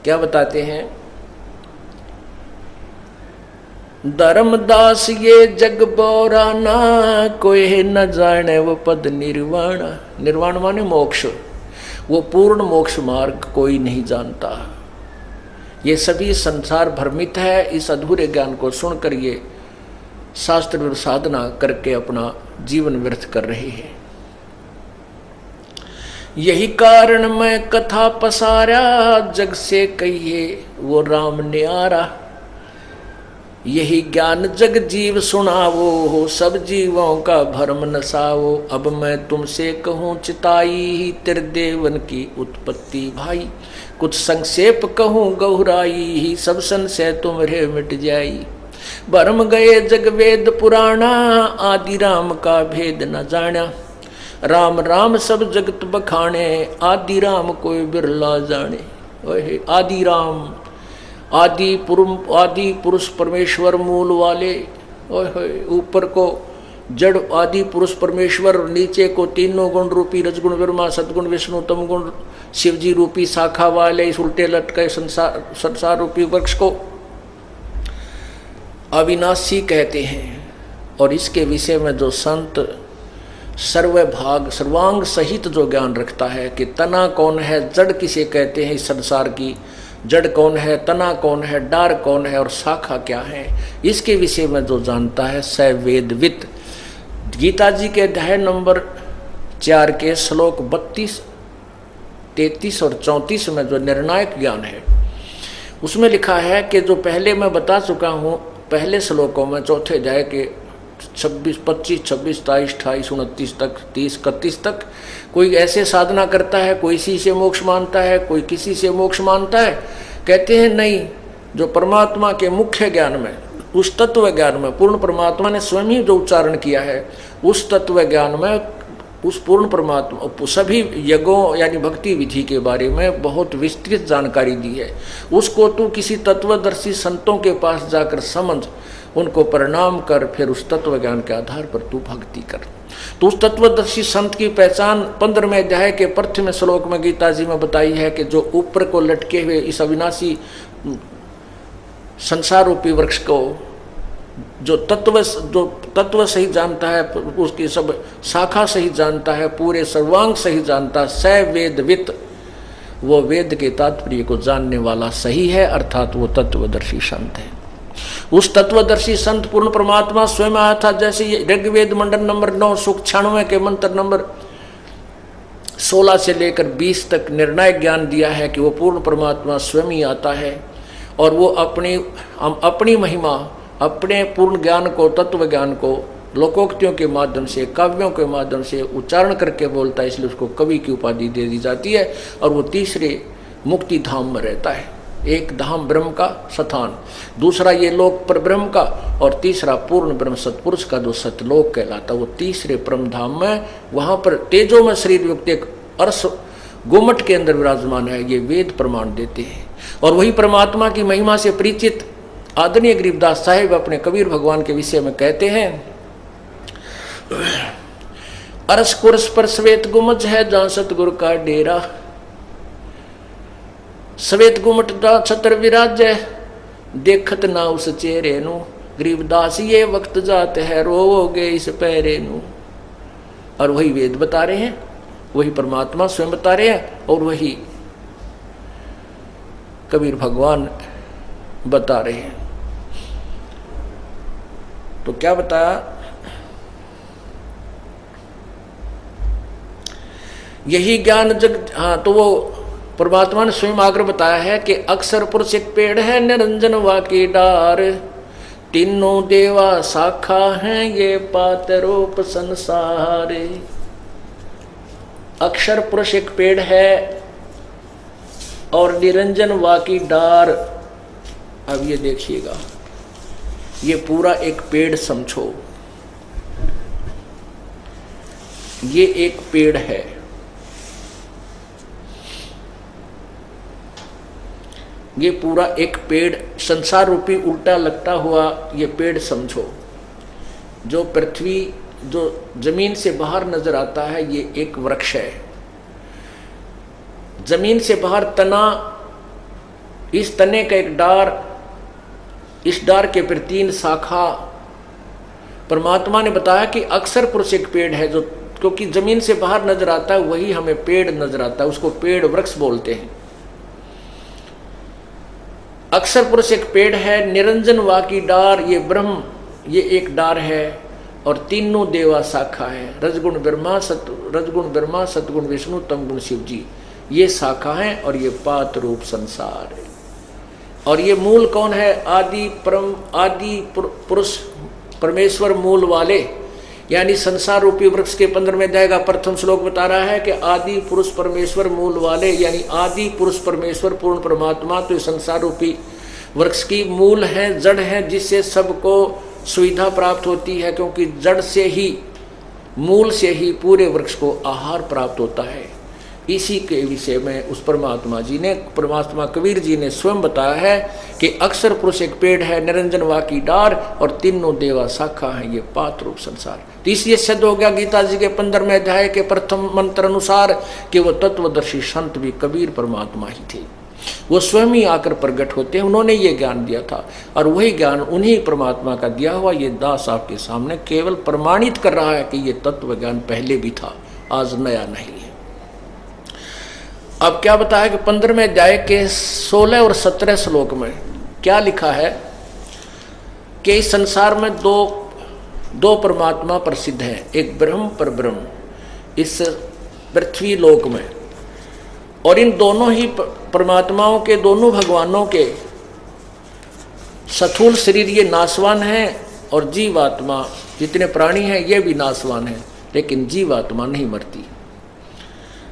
क्या बताते हैं? धर्मदास ये जग बोराना, कोई न जाने वो पद निर्वाण। निर्वाण माने मोक्ष, वो पूर्ण मोक्ष मार्ग कोई नहीं जानता। ये सभी संसार भ्रमित है। इस अधूरे ज्ञान को सुनकर ये शास्त्र साधना करके अपना जीवन व्यर्थ कर रहे हैं। यही कारण मैं कथा पसारा, जग से कहिए वो राम न्यारा। यही ज्ञान जग जीव सुनावो, हो सब जीवों का भरम नसावो। अब मैं तुमसे कहूँ चिताई, त्रिदेवन की उत्पत्ति भाई। कुछ संक्षेप कहूँ गहुराई, सब संशय तुम्हारे मिट जाई। भरम गए जग वेद पुराणा, आदि राम का भेद न जाना। राम राम सब जगत बखाने, आदि राम कोई बिरला जाने। ओहे आदि राम, आदि पुरुष परमेश्वर मूल वाले। ओहे ऊपर को जड़ आदि पुरुष परमेश्वर, नीचे को तीनों गुण रूपी रजगुण ब्रह्मा सदगुण विष्णु तम गुण शिवजी रूपी शाखा वाले इस उल्टे लटके संसार रूपी वृक्ष को अविनाशी कहते हैं। और इसके विषय में जो संत सर्वभाग सर्वांग सहित जो ज्ञान रखता है कि तना कौन है, जड़ किसे कहते हैं, इस संसार की जड़ कौन है, तना कौन है, डार कौन है और शाखा क्या है, इसके विषय में जो जानता है स वेदवित। गीता जी के अध्याय नंबर 4 के श्लोक 32, 33 और 34 में जो निर्णायक ज्ञान है उसमें लिखा है कि जो पहले मैं बता चुका हूँ पहले श्लोकों में, चौथे अध्याय के 26, 25, 26, 23, 28, 29 तक, 30, 31 तक, कोई ऐसे साधना करता है, कोई इसी से मोक्ष मानता है, कोई किसी से मोक्ष मानता है। कहते हैं नहीं, जो परमात्मा के मुख्य ज्ञान में, उस तत्व ज्ञान में, पूर्ण परमात्मा ने स्वयं ही जो उच्चारण किया है उस तत्व ज्ञान में, उस पूर्ण परमात्मा सभी यज्ञों यानी भक्ति विधि के बारे में बहुत विस्तृत जानकारी दी है। उसको तू किसी तत्वदर्शी संतों के पास जाकर समझ, उनको प्रणाम कर, फिर उस तत्व ज्ञान के आधार पर तू भक्ति कर। तो उस तत्वदर्शी संत की पहचान 15वें अध्याय के प्रथम श्लोक में गीता जी में बताई है कि जो ऊपर को लटके हुए इस अविनाशी संसार रूपी वृक्ष को जो तत्व सही जानता है, उसकी सब शाखा सही जानता है, पूरे सर्वांग सही जानता, स वेदवित, वो वेद के तात्पर्य को जानने वाला सही है, अर्थात वो तत्वदर्शी संत है। उस तत्वदर्शी संत पूर्ण परमात्मा स्वयं आया था। जैसे ये ऋग्वेद मंडल नंबर 9 सुख 96 के मंत्र नंबर 16 से लेकर 20 तक निर्णायक ज्ञान दिया है कि वो पूर्ण परमात्मा स्वयं ही आता है और वो अपनी महिमा, अपने पूर्ण ज्ञान को, तत्व ज्ञान को लोकोक्तियों के माध्यम से, काव्यों के माध्यम से उच्चारण करके बोलता है, इसलिए उसको कवि की उपाधि दे दी जाती है। और वो तीसरे मुक्ति धाम में रहता है। एक धाम ब्रह्म का स्थान, दूसरा ये लोक पर ब्रह्म का, और तीसरा पूर्ण ब्रह्म सतपुरुष का जो सतलोक कहलाता, वो तीसरे परम धाम में, वहाँ पर तेजो में शरीर युक्त एक अर्श गुमट के अंदर विराजमान है। ये वेद प्रमाण देते हैं। और वही परमात्मा की महिमा से परिचित आदरणीय गरीबदास साहिब अपने कबीर भगवान के विषय में कहते हैं, अरस कुरस पर श्वेत गुमज है, जहाँ सतगुरु का डेरा। श्वेत गुमट दा छतर विराज है, देखत ना उस चेहरे नु। गरीबदास ये वक्त जात है, रोओगे इस पैरे नु। और वही वेद बता रहे हैं, वही परमात्मा स्वयं बता रहे हैं, और वही कबीर भगवान बता रहे हैं। तो क्या बताया? यही ज्ञान जग, हाँ, तो वो परमात्मा ने स्वयं आकर बताया है कि अक्षर पुरुष एक पेड़ है, निरंजन वाकी डार। तीनों देवा शाखा हैं, ये पातरूप संसार। अक्षर पुरुष एक पेड़ है और निरंजन वाकी डार। अब ये देखिएगा, ये पूरा एक पेड़ समझो, ये एक पेड़ है। ये पूरा एक पेड़, संसार रूपी उल्टा लगता हुआ ये पेड़ समझो। जो पृथ्वी, जो जमीन से बाहर नजर आता है, ये एक वृक्ष है। जमीन से बाहर तना इस तने का एक डार, इस डार के फिर 3 शाखा। परमात्मा ने बताया कि अक्षर पुरुष एक पेड़ है, जो क्योंकि जमीन से बाहर नजर आता है वही हमें पेड़ नजर आता है, उसको पेड़ वृक्ष बोलते हैं। अक्षर पुरुष एक पेड़ है, निरंजन वा की डार, ये ब्रह्म ये एक डार है, और तीनों देवा शाखा है, रजगुण ब्रह्मा सतगुण विष्णु तम गुण शिव जी, ये शाखा है, और ये पात रूप संसार है। और ये मूल कौन है? आदि पुरुष परमेश्वर मूल वाले, यानी संसार रूपी वृक्ष के 15वें अध्याय का प्रथम श्लोक बता रहा है कि आदि पुरुष परमेश्वर मूल वाले, यानी आदि पुरुष परमेश्वर पूर्ण परमात्मा तो संसार रूपी वृक्ष की मूल है, जड़ है, जिससे सबको सुविधा प्राप्त होती है, क्योंकि जड़ से ही, मूल से ही पूरे वृक्ष को आहार प्राप्त होता है। इसी के विषय में उस परमात्मा कबीर जी ने स्वयं बताया है कि अक्षर पुरुष एक पेड़ है, निरंजन वा की डार, और तीनों देवा शाखा है, ये पात रूप संसार। तो इसलिए सिद्ध हो गया गीता जी के 15वें अध्याय के प्रथम मंत्र अनुसार कि वो तत्वदर्शी संत भी कबीर परमात्मा ही थे, वो स्वयं ही आकर प्रकट होते हैं, उन्होंने ये ज्ञान दिया था, और वही ज्ञान उन्हीं परमात्मा का दिया हुआ ये दास आपके सामने केवल प्रमाणित कर रहा है कि ये तत्व ज्ञान पहले भी था, आज नया नहीं है। अब क्या बताया कि 15वें अध्याय के 16 और 17 श्लोक में क्या लिखा है कि इस संसार में दो परमात्मा प्रसिद्ध हैं, एक ब्रह्म पर ब्रह्म इस पृथ्वी लोक में, और इन दोनों ही परमात्माओं के, दोनों भगवानों के स्थूल शरीर ये नाशवान हैं, और जीवात्मा जितने प्राणी हैं ये भी नाशवान हैं, लेकिन जीवात्मा नहीं मरती।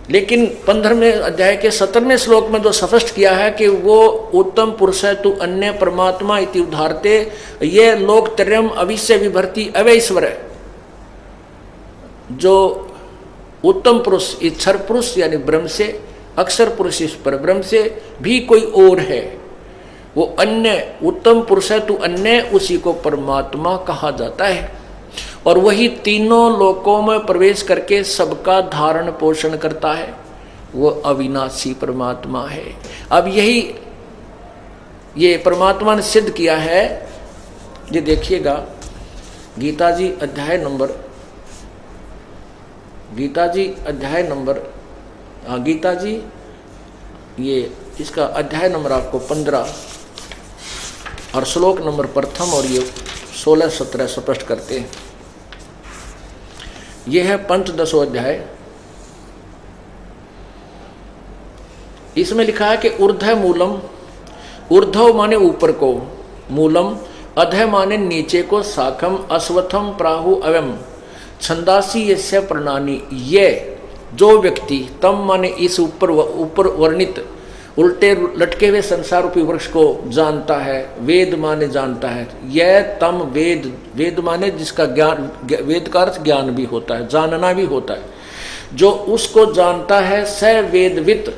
लेकिन 15वें अध्याय के 17वें श्लोक में जो स्पष्ट किया है कि वो उत्तम पुरुष है तू अन्य परमात्मा इति उद्धारते, ये लोक त्रयम अविश्य विभर्ति अवैश्वर है। जो उत्तम पुरुष इच्छर पुरुष यानी ब्रह्म से, अक्षर पुरुष इस पर ब्रह्म से भी कोई और है, वो अन्य उत्तम पुरुष है तू अन्य, उसी को परमात्मा कहा जाता है, और वही तीनों लोकों में प्रवेश करके सबका धारण पोषण करता है, वो अविनाशी परमात्मा है। अब यही ये परमात्मा ने सिद्ध किया है। ये देखिएगा गीता जी अध्याय नंबर गीता जी ये इसका अध्याय नंबर आपको 15 और श्लोक नंबर प्रथम और ये 16-17 स्पष्ट करते हैं। यह है पंचदशो अध्याय। इसमें लिखा है कि ऊर्ध्व मूलम, ऊर्ध्व माने ऊपर को, मूलम अधः माने नीचे को, शाखम अश्वत्थम प्राहु अवम छंदासी यस्य प्रणानी, ये जो व्यक्ति तम माने इस ऊपर वर्णित उल्टे लटके हुए संसार रूपी वृक्ष को जानता है, वेद माने जानता है, यह तम वेद माने जिसका ज्ञान, वेद का अर्थ ज्ञान भी होता है, जानना भी होता है, जो उसको जानता है स वेदवित,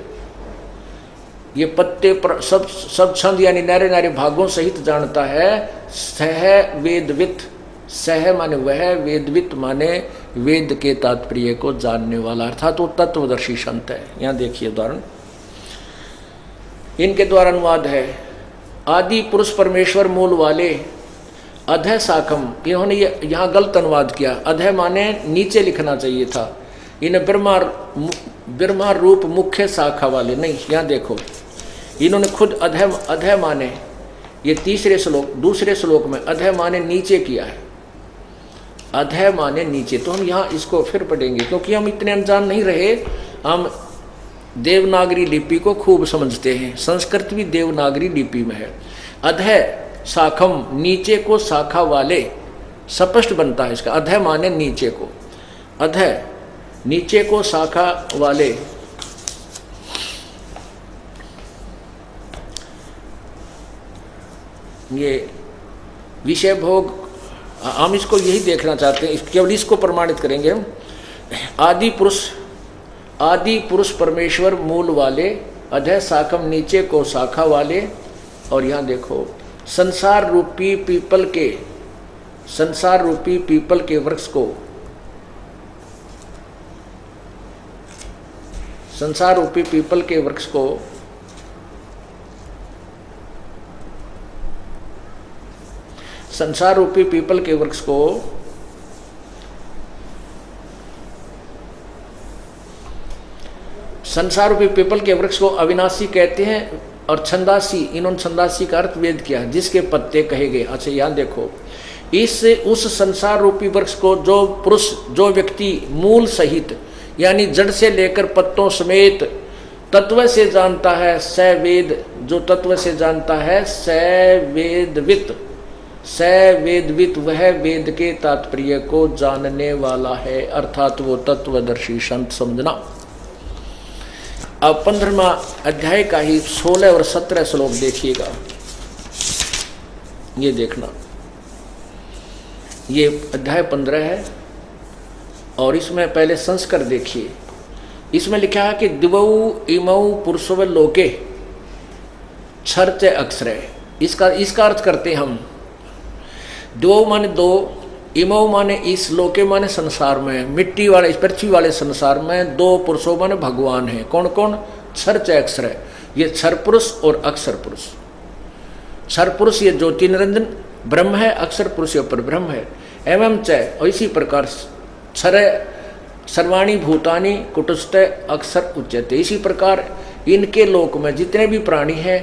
ये पत्ते पर सब छंद यानी नारे नारे भागों सहित जानता है, सह वेदवित, सह माने वह, वेदवित माने वेद के तात्पर्य को जानने वाला, अर्थात वो तत्वदर्शी संत है। यहाँ देखिए उदाहरण इनके द्वारा अनुवाद है। आदि पुरुष परमेश्वर मूल वाले, अधः शाखम, इन्होंने ये यहाँ गलत अनुवाद किया, अधः माने नीचे लिखना चाहिए था, इन्हें ब्रह्मा रूप मुख्य शाखा वाले, नहीं यहाँ देखो इन्होंने खुद अधः माने, ये दूसरे श्लोक में अधः माने नीचे किया है, अधः माने नीचे। तो हम यहाँ इसको फिर पढ़ेंगे क्योंकि हम इतने अनजान नहीं रहे, हम देवनागरी लिपि को खूब समझते हैं, संस्कृत भी देवनागरी लिपि में है। अधः शाखम नीचे को शाखा वाले, स्पष्ट बनता है इसका, अधः माने नीचे को, अधः नीचे को शाखा वाले। ये विषय भोग हम इसको यही देखना चाहते हैं, केवल इसको प्रमाणित करेंगे हम। आदि पुरुष परमेश्वर मूल वाले, अधः शाखम नीचे को शाखा वाले, और यहाँ देखो संसार रूपी पीपल के वृक्ष को, संसार रूपी पीपल के वृक्ष को संसार रूपी पीपल के वृक्ष को संसार रूपी पीपल के वृक्ष को अविनाशी कहते हैं और छंदासी, इन्होंने छंदासी का अर्थ वेद किया, जिसके पत्ते कहे गए। अच्छा यहाँ देखो, उस संसार रूपी वृक्ष को जो पुरुष, जो व्यक्ति मूल सहित यानी जड़ से लेकर पत्तों समेत तत्व से जानता है, स वेद, जो तत्व से जानता है, स वेदवित, स वेदवित, वह वेद के तात्पर्य को जानने वाला है, अर्थात वो तत्वदर्शी संत समझना। अब 15वां अध्याय का ही 16 और 17 श्लोक देखिएगा, ये देखना, ये अध्याय 15 है और इसमें पहले संस्कार देखिए। इसमें लिखा है कि दिवौ इमौ पुरुषव लोके छरते अक्षरे। इसका अर्थ करते हम, दिवौ माने दो, इमौ माने इस, लोके माने संसार में, मिट्टी वाले, इस पृथ्वी वाले संसार में दो पुरुषों माने भगवान है। कौन कौन? छर च अक्षर है, ये छर पुरुष और अक्षर पुरुष। छर पुरुष ये ज्योति निरंजन ब्रह्म है, अक्षर पुरुष ये पर ब्रह्म है। एवं च, और इसी प्रकार छर सर्वाणी भूतानि कुटुस्थ अक्षर उच्यते। इसी प्रकार इनके लोक में जितने भी प्राणी हैं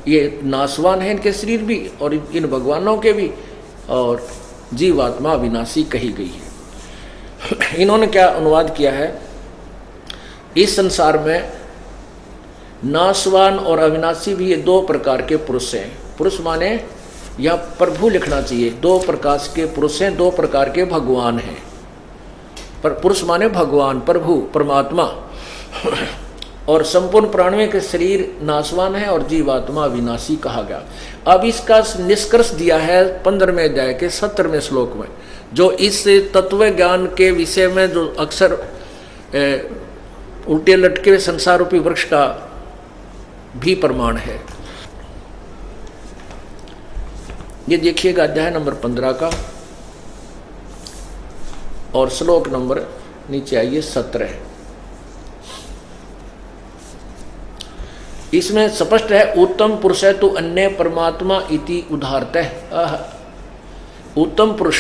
ये नाशवान हैं, इनके शरीर भी और इन भगवानों के भी, और जीवात्मा अविनाशी कही गई है। इन्होंने क्या अनुवाद किया है, इस संसार में नाशवान और अविनाशी भी ये दो प्रकार के पुरुष हैं। पुरुष माने या प्रभु लिखना चाहिए, दो प्रकार के पुरुष हैं, दो प्रकार के भगवान हैं। पर पुरुष माने भगवान, प्रभु, परमात्मा, और संपूर्ण प्राणियों के शरीर नाशवान है और जीवात्मा अविनाशी कहा गया। अब इसका निष्कर्ष दिया है 15वें अध्याय के 17वें श्लोक में, जो इस तत्व ज्ञान के विषय में जो अक्सर उल्टे लटके हुए संसार रूपी वृक्ष का भी प्रमाण है। ये देखिएगा अध्याय नंबर 15 का और श्लोक नंबर नीचे आइए 17। इसमें स्पष्ट है, उत्तम पुरुष है तो अन्य परमात्मा इति उदाहरतः। उत्तम पुरुष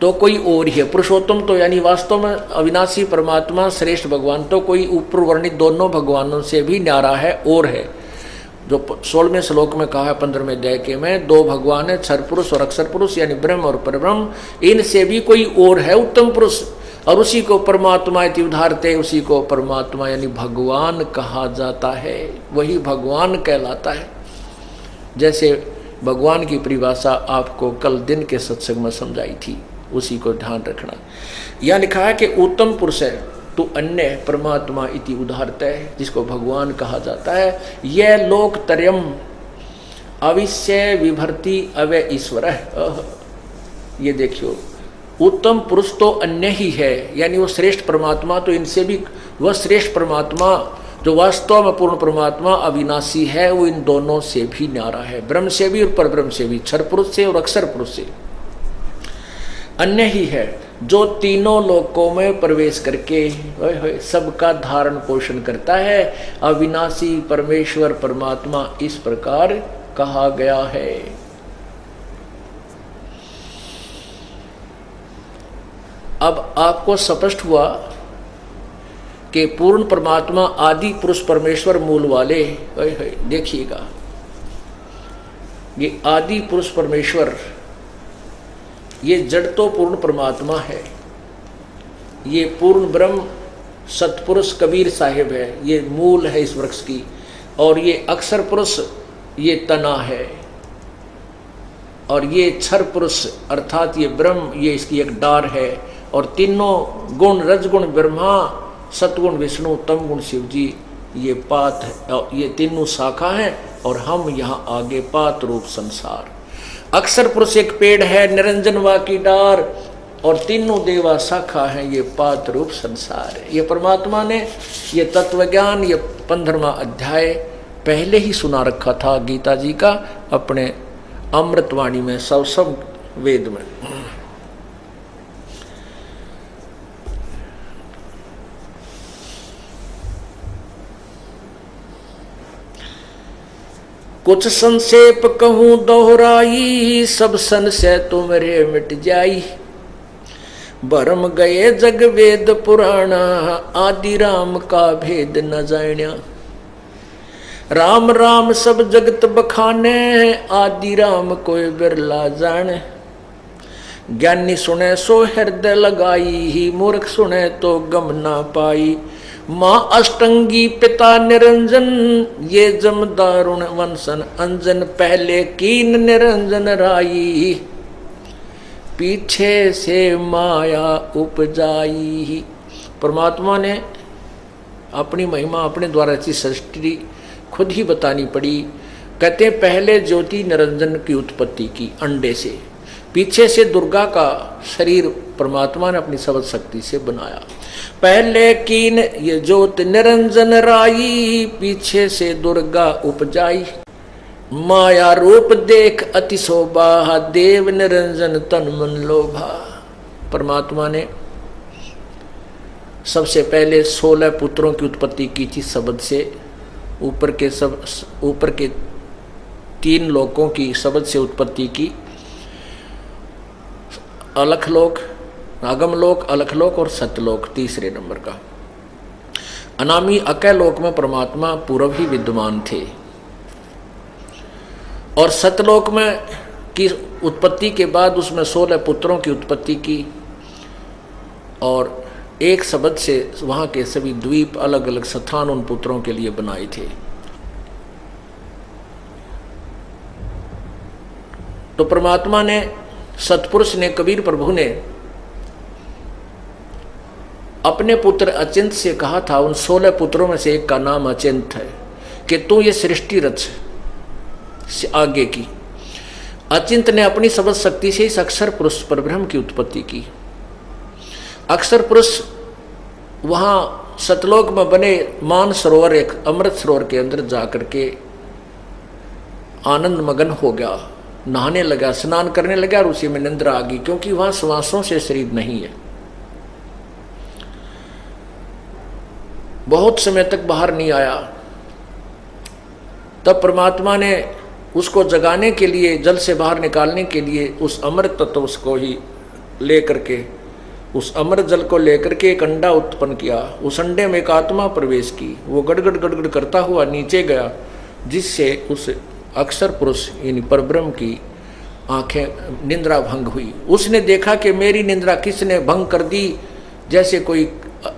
तो कोई और ही है, पुरुषोत्तम तो यानी वास्तव में अविनाशी परमात्मा श्रेष्ठ भगवान तो कोई ऊपर वर्णित दोनों भगवानों से भी न्यारा है और है। जो 16वें श्लोक में कहा है 15वें अध्याय के में, दो भगवान है, क्षर पुरुष और अक्षर पुरुष यानी ब्रह्म और परब्रह्म, इनसे भी कोई और है उत्तम पुरुष, और उसी को परमात्मा इति उदाहरते, उसी को परमात्मा यानी भगवान कहा जाता है, वही भगवान कहलाता है। जैसे भगवान की परिभाषा आपको कल दिन के सत्संग में समझाई थी, उसी को ध्यान रखना। यह लिखा है कि उत्तम पुरुष है तो अन्य परमात्मा इति उदाहरते, जिसको भगवान कहा जाता है। यह लोकत्रयम् अविश्य विभर्ति अव्यय ईश्वर है। ये देखियो, उत्तम पुरुष तो अन्य ही है, यानी वो श्रेष्ठ परमात्मा, तो इनसे भी वह श्रेष्ठ परमात्मा जो वास्तव में पूर्ण परमात्मा अविनाशी है, वो इन दोनों से भी न्यारा है, ब्रह्म से भी और परब्रह्म से भी, क्षर पुरुष से और अक्षर पुरुष से। अन्य ही है जो तीनों लोकों में प्रवेश करके सबका धारण पोषण करता है, अविनाशी परमेश्वर परमात्मा इस प्रकार कहा गया है। अब आपको स्पष्ट हुआ कि पूर्ण परमात्मा आदि पुरुष परमेश्वर मूल वाले, देखिएगा ये आदि पुरुष परमेश्वर, ये जड़ तो पूर्ण परमात्मा है, ये पूर्ण ब्रह्म सतपुरुष कबीर साहिब है, ये मूल है इस वृक्ष की, और ये अक्षर पुरुष ये तना है, और ये क्षर पुरुष अर्थात ये ब्रह्म ये इसकी एक डार है, और तीनों गुण रजगुण ब्रह्मा, सतगुण विष्णु, तम गुण शिव जी ये पात है, ये तीनों शाखा हैं, और हम यहाँ आगे पात रूप संसार। अक्षर पुरुष एक पेड़ है, निरंजन वा की डार, और तीनों देवा शाखा हैं, ये पात रूप संसार है। ये परमात्मा ने ये तत्वज्ञान ये 15वां अध्याय पहले ही सुना रखा था गीता जी का अपने अमृतवाणी में, सब वेद में। कुछ संक्षेप कहूँ दोहराई, सब संशय तुमरे मिट जाई। भरम गए जग वेद पुराणा, आदि राम का भेद न जाण्या। राम राम सब जगत बखाने, आदि राम कोई बिरला जाने। ज्ञानी सुने सो हृदय लगाई, मूर्ख सुने तो गम ना पाई। माँ अष्टंगी पिता निरंजन, ये जमदारुण वंशन अंजन। पहले कीन निरंजन राई, पीछे से माया उपजाई। परमात्मा ने अपनी महिमा अपने द्वारा की सृष्टि खुद ही बतानी पड़ी। कहते पहले ज्योति निरंजन की उत्पत्ति की अंडे से, पीछे से दुर्गा का शरीर परमात्मा ने अपनी सबद शक्ति से बनाया। पहले कीन ये ज्योत निरंजन राई, पीछे से दुर्गा उपजाई। माया रूप देख अति शोभा, देव निरंजन तन मन लोभा। परमात्मा ने सबसे पहले 16 पुत्रों की उत्पत्ति की थी शब्द से। ऊपर के 3 लोकों की शब्द से उत्पत्ति की। अलखलोक, आगमलोक, अलखलोक और सत्यलोक तीसरे नंबर का। अनामी अकैलोक में परमात्मा पूर्व ही विद्यमान थे और सत्यलोक में की उत्पत्ति के बाद उसमें 16 पुत्रों की उत्पत्ति की और एक शब्द से वहाँ के सभी द्वीप अलग अलग स्थान उन पुत्रों के लिए बनाए थे। तो परमात्मा ने, सतपुरुष ने, कबीर प्रभु ने अपने पुत्र अचिंत से कहा था, उन 16 पुत्रों में से एक का नाम अचिंत है, कि तू ये सृष्टि रच आगे की। अचिंत ने अपनी सबद शक्ति से इस अक्षर पुरुष परब्रह्म की उत्पत्ति की। अक्षर पुरुष वहाँ सतलोक में बने मान सरोवर, एक अमृत सरोवर के अंदर जाकर के आनंद मगन हो गया, नहाने लगा, स्नान करने लगा और उसी में निंद्रा आ गई, क्योंकि वहाँ श्वासों से शरीर नहीं है। बहुत समय तक बाहर नहीं आया। तब परमात्मा ने उसको जगाने के लिए, जल से बाहर निकालने के लिए उस अमृत तत्व उसको ही लेकर के, उस अमृत जल को लेकर के एक अंडा उत्पन्न किया। उस अंडे में एक आत्मा प्रवेश की। वो गड़गड़ गड़गड़ करता हुआ नीचे गया, जिससे उस अक्षर पुरुष यानी परब्रह्म की आंखें निंद्रा भंग हुई। उसने देखा कि मेरी निंद्रा किसने भंग कर दी। जैसे कोई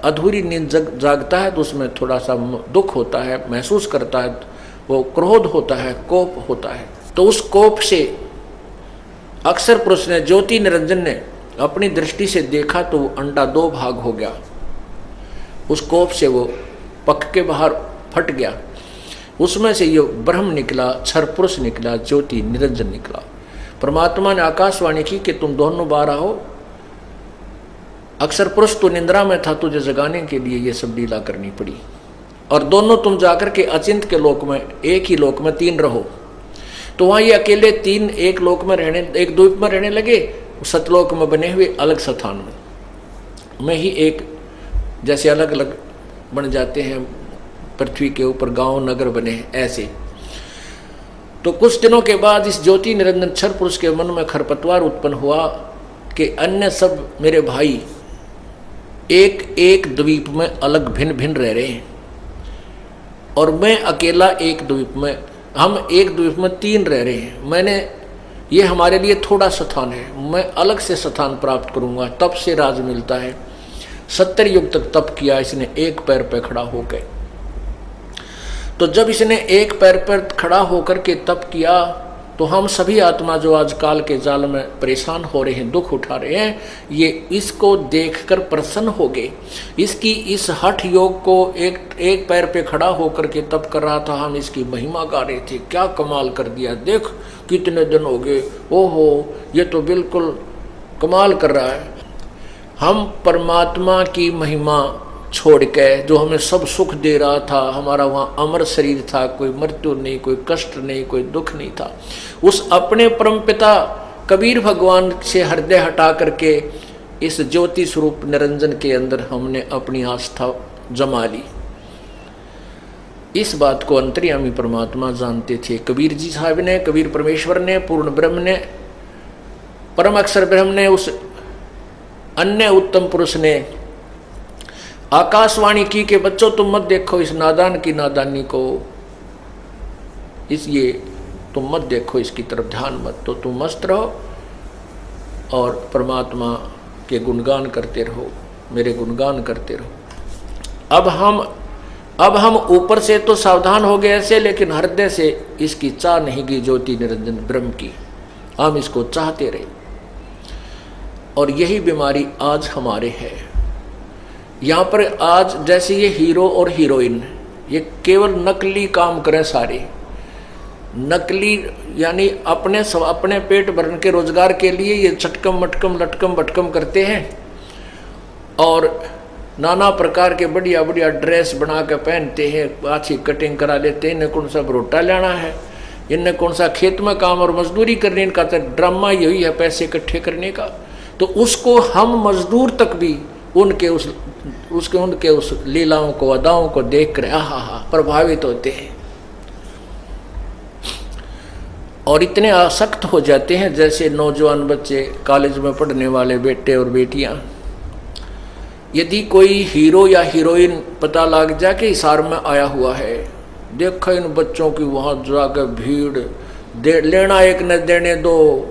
अधूरी नींद जागता है तो उसमें थोड़ा सा दुख होता है, महसूस करता है, वो क्रोध होता है, कोप होता है। तो उस कोप से अक्षर पुरुष ने, ज्योति निरंजन ने अपनी दृष्टि से देखा तो वो अंडा 2 भाग हो गया। उस कोप से वो पक के बाहर फट गया। उसमें से ये ब्रह्म निकला, क्षर पुरुष निकला, ज्योति निरंजन निकला। परमात्मा ने आकाशवाणी की कि तुम दोनों बाहर आओ। अक्षर पुरुष तो निंद्रा में था, तुझे जगाने के लिए ये सब लीला करनी पड़ी। और दोनों तुम जाकर के अचिंत के लोक में, एक ही लोक में 3 रहो। तो वहाँ ये अकेले 3 एक लोक में रहने, एक द्वीप में रहने लगे, सतलोक में बने हुए अलग स्थान में ही एक, जैसे अलग अलग बन जाते हैं पृथ्वी के ऊपर गांव नगर बने हैं, ऐसे। तो कुछ दिनों के बाद इस ज्योति निरंजन क्षर पुरुष के मन में खरपतवार उत्पन्न हुआ कि अन्य सब मेरे भाई एक एक द्वीप में अलग भिन्न भिन्न रह रहे हैं और मैं अकेला एक द्वीप में, हम एक द्वीप में 3 रह रहे हैं। मैंने, ये हमारे लिए थोड़ा स्थान है, मैं अलग से स्थान प्राप्त करूंगा, तप से राज मिलता है। 70 युग तक तप किया इसने एक पैर पर खड़ा होकर। तो जब इसने एक पैर पर खड़ा होकर के तप किया तो हम सभी आत्मा जो आज काल के जाल में परेशान हो रहे हैं, दुख उठा रहे हैं, ये इसको देखकर प्रसन्न हो गए। इसकी इस हठ योग को एक पैर पे खड़ा होकर के तप कर रहा था, हम इसकी महिमा गा रहे थे, क्या कमाल कर दिया, देख कितने दिन हो गए, ओहो ये तो बिल्कुल कमाल कर रहा है। हम परमात्मा की महिमा छोड़ के, जो हमें सब सुख दे रहा था, हमारा वहाँ अमर शरीर था, कोई मृत्यु नहीं, कोई कष्ट नहीं, कोई दुख नहीं था, उस अपने परमपिता कबीर भगवान से हृदय हटा करके इस ज्योति स्वरूप निरंजन के अंदर हमने अपनी आस्था जमा ली। इस बात को अंतर्यामी परमात्मा जानते थे। कबीर जी साहब ने, कबीर परमेश्वर ने, पूर्ण ब्रह्म ने, परम अक्षर ब्रह्म ने, उस अन्य उत्तम पुरुष ने आकाशवाणी की कि बच्चों तुम मत देखो इस नादान की नादानी को, ये तुम मत देखो, इसकी तरफ ध्यान मत, तो तुम मस्त रहो और परमात्मा के गुणगान करते रहो, मेरे गुणगान करते रहो। अब हम ऊपर से तो सावधान हो गए ऐसे, लेकिन हृदय से इसकी चाह नहीं गई ज्योति निरंजन ब्रह्म की, हम इसको चाहते रहे। और यही बीमारी आज हमारे है। यहाँ पर आज जैसे ये हीरो और हीरोइन ये केवल नकली काम करें, सारे नकली, यानी अपने पेट भरने के रोजगार के लिए ये चटकम मटकम लटकम भटकम करते हैं और नाना प्रकार के बढ़िया बढ़िया ड्रेस बना के पहनते हैं, अच्छी कटिंग करा लेते हैं। इन्हें कौन सा रोटा लेना है, इन्हें कौन सा खेत में काम और मजदूरी करने, इनका तो ड्रामा यही है पैसे इकट्ठे करने का। तो उसको हम मजदूर तक भी उनके उस लीलाओं को, अदाओं को देख कर आहा प्रभावित होते हैं और इतने आसक्त हो जाते हैं। जैसे नौजवान बच्चे, कॉलेज में पढ़ने वाले बेटे और बेटियां, यदि कोई हीरो या हीरोइन पता लग जाए कि हिसार में आया हुआ है, देखो इन बच्चों की वहाँ जाकर भीड़, लेना एक न देने दो,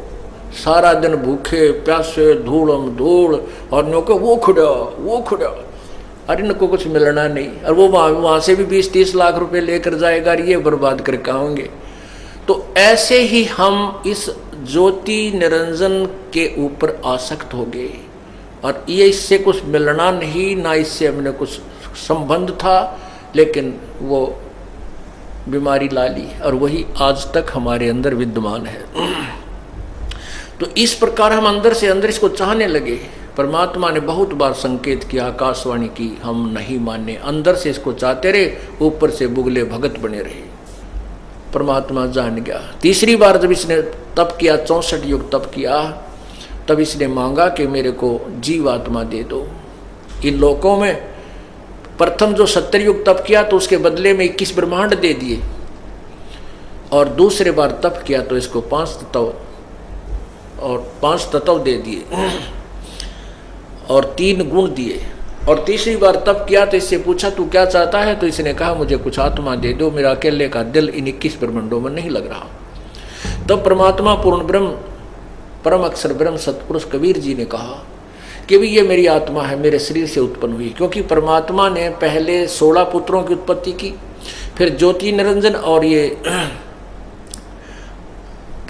सारा दिन भूखे प्यासे धूलम धूल, और नो को वो खुड़ा, अरे इनको कुछ मिलना नहीं, और वो वहाँ से भी 20-30 लाख रुपए लेकर जाएगा, ये बर्बाद करके आएंगे। तो ऐसे ही हम इस ज्योति निरंजन के ऊपर आसक्त हो गए और ये इससे कुछ मिलना नहीं, ना इससे हमने कुछ संबंध था, लेकिन वो बीमारी ला ली और वही आज तक हमारे अंदर विद्यमान है। तो इस प्रकार हम अंदर से अंदर इसको चाहने लगे। परमात्मा ने बहुत बार संकेत किया, आकाशवाणी की, हम नहीं माने, अंदर से इसको चाहते रहे, ऊपर से बुगले भगत बने रहे। परमात्मा जान गया। तीसरी बार जब इसने तप किया, 64 युग तप किया, तब इसने मांगा कि मेरे को जीवात्मा दे दो। इन लोकों में प्रथम जो 70 युग तप किया तो उसके बदले में 21 ब्रह्मांड दे दिए, और दूसरे बार तप किया तो इसको 5 तत्व दे दिए और 3 गुण दिए। और तीसरी बार तप किया तो इससे पूछा तू क्या चाहता है, तो इसने कहा मुझे कुछ आत्मा दे दो, मेरा अकेले का दिल इन 21 ब्रह्मांडों में नहीं लग रहा। तब परमात्मा पूर्ण ब्रह्म, परम अक्षर ब्रह्म सतपुरुष कबीर जी ने कहा कि भी ये मेरी आत्मा है, मेरे शरीर से उत्पन्न हुई। क्योंकि परमात्मा ने पहले 16 पुत्रों की उत्पत्ति की, फिर ज्योति निरंजन और ये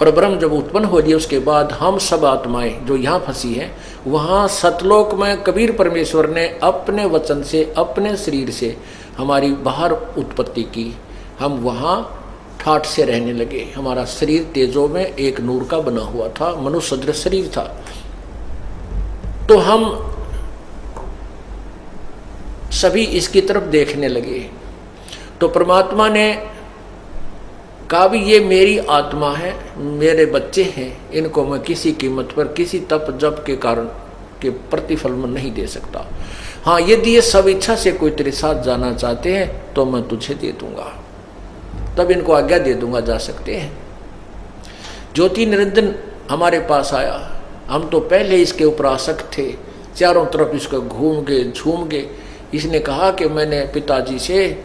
परब्रह्म जब उत्पन्न हो गए, उसके बाद हम सब आत्माएं जो यहाँ फंसी हैं, वहाँ सतलोक में कबीर परमेश्वर ने अपने वचन से, अपने शरीर से हमारी बाहर उत्पत्ति की। हम वहाँ ठाठ से रहने लगे। हमारा शरीर तेजो में एक नूर का बना हुआ था, मनुष्य सदृश शरीर था। तो हम सभी इसकी तरफ देखने लगे। तो परमात्मा ने कहा भी ये मेरी आत्मा है, मेरे बच्चे हैं, इनको मैं किसी कीमत पर, किसी तप जप के कारण के प्रतिफल में नहीं दे सकता। हाँ, यदि ये सब इच्छा से कोई तेरे साथ जाना चाहते हैं तो मैं तुझे दे दूंगा, तब इनको आज्ञा दे दूंगा, जा सकते हैं। ज्योति निरंजन हमारे पास आया। हम तो पहले इसके ऊपर आसक्त थे, चारों तरफ इसको घूम गए, झूम गए। इसने कहा कि मैंने पिताजी से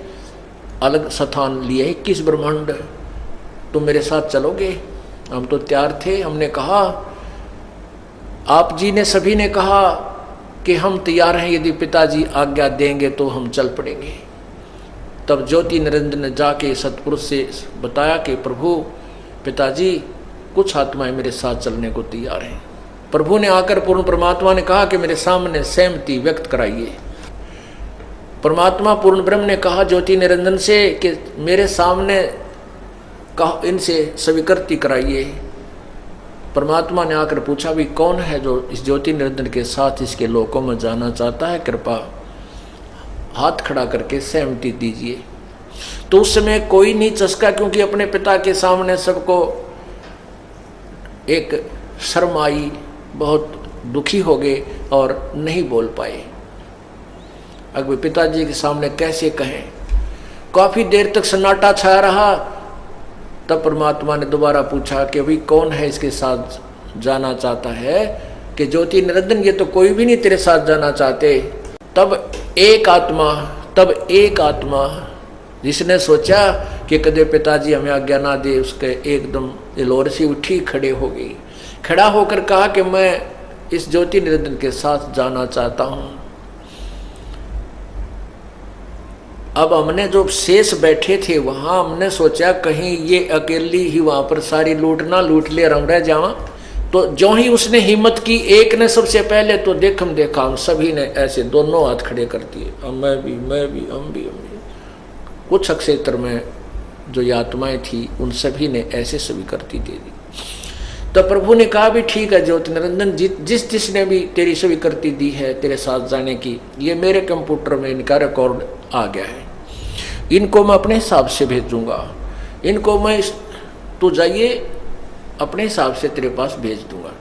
अलग स्थान लिए 21 ब्रह्मांड, तुम मेरे साथ चलोगे? हम तो तैयार थे। हमने कहा, आप जी ने, सभी ने कहा कि हम तैयार हैं, यदि पिताजी आज्ञा देंगे तो हम चल पड़ेंगे। तब ज्योति निरंजन ने जाके सतपुरुष से बताया कि प्रभु, पिताजी कुछ आत्माएं मेरे साथ चलने को तैयार हैं। प्रभु ने आकर, पूर्ण परमात्मा ने कहा कि मेरे सामने सहमति व्यक्त कराइए। परमात्मा पूर्ण ब्रह्म ने कहा ज्योति निरंजन से कि मेरे सामने कहा, इनसे स्वीकृति कराइए। परमात्मा ने आकर पूछा भी कौन है जो इस ज्योति निरंजन के साथ इसके लोकों में जाना चाहता है, कृपा हाथ खड़ा करके सहमति दीजिए। तो उस समय कोई नहीं चसका, क्योंकि अपने पिता के सामने सबको एक शर्म आई, बहुत दुखी हो गए और नहीं बोल पाए। अगर पिताजी के सामने कैसे कहें। काफी देर तक सन्नाटा छाया रहा। तब परमात्मा ने दोबारा पूछा कि भाई कौन है इसके साथ जाना चाहता है? कि ज्योति निरंजन, ये तो कोई भी नहीं तेरे साथ जाना चाहते। तब एक आत्मा जिसने सोचा कि कदे पिताजी हमें आज्ञा ना दे, उसके एकदम लोर सी उठी, खड़े हो गई। खड़ा होकर कहा कि मैं इस ज्योति निरंजन के साथ जाना चाहता हूं। अब हमने जो शेष बैठे थे वहां, हमने सोचा कहीं ये अकेली ही वहां पर सारी लूट ना लूट ले, हम रह जावा। तो जो ही उसने हिम्मत की, एक ने सबसे पहले तो देखा हम सभी ने ऐसे दोनों हाथ खड़े कर दिए, मैं भी, हम भी। कुछ क्षेत्र में जो ये आत्माएं थी उन सभी ने ऐसे स्वीकृति दे दी। तो प्रभु ने कहा भी ठीक है ज्योति निरंजन, जिसने भी तेरी स्वीकृति दी है तेरे साथ जाने की, ये मेरे कंप्यूटर में इनका रिकॉर्ड आ गया है, इनको मैं अपने हिसाब से भेजूंगा, इनको मैं तू जाइए अपने हिसाब से तेरे पास भेज दूंगा।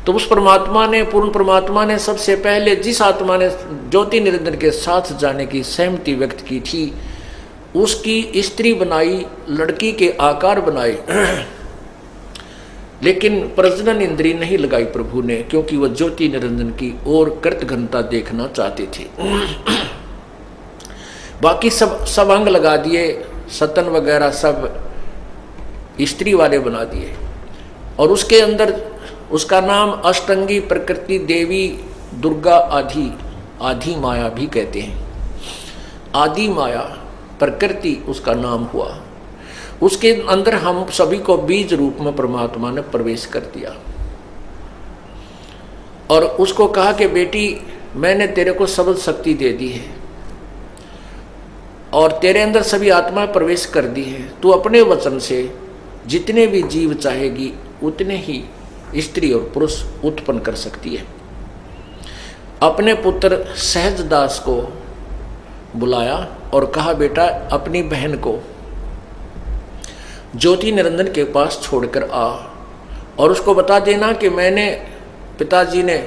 तो उस परमात्मा ने, पूर्ण परमात्मा ने सबसे पहले जिस आत्मा ने ज्योति निरंजन के साथ जाने की सहमति व्यक्त की थी, उसकी स्त्री बनाई, लड़की के आकार बनाए, लेकिन प्रजनन इंद्री नहीं लगाई प्रभु ने, क्योंकि वह ज्योति निरंजन की और कृत घनता देखना चाहते थे। बाकी सब अंग लगा दिए, सतन वगैरह सब स्त्री वाले बना दिए, और उसके अंदर उसका नाम अष्टंगी प्रकृति देवी दुर्गा आदि माया भी कहते हैं। आदि माया प्रकृति उसका नाम हुआ। उसके अंदर हम सभी को बीज रूप में परमात्मा ने प्रवेश कर दिया और उसको कहा कि बेटी मैंने तेरे को सबल शक्ति दे दी है और तेरे अंदर सभी आत्माएं प्रवेश कर दी है। तू अपने वचन से जितने भी जीव चाहेगी उतने ही स्त्री और पुरुष उत्पन्न कर सकती है। अपने पुत्र सहजदास को बुलाया और कहा बेटा अपनी बहन को ज्योति निरंजन के पास छोड़कर आ और उसको बता देना कि मैंने, पिताजी ने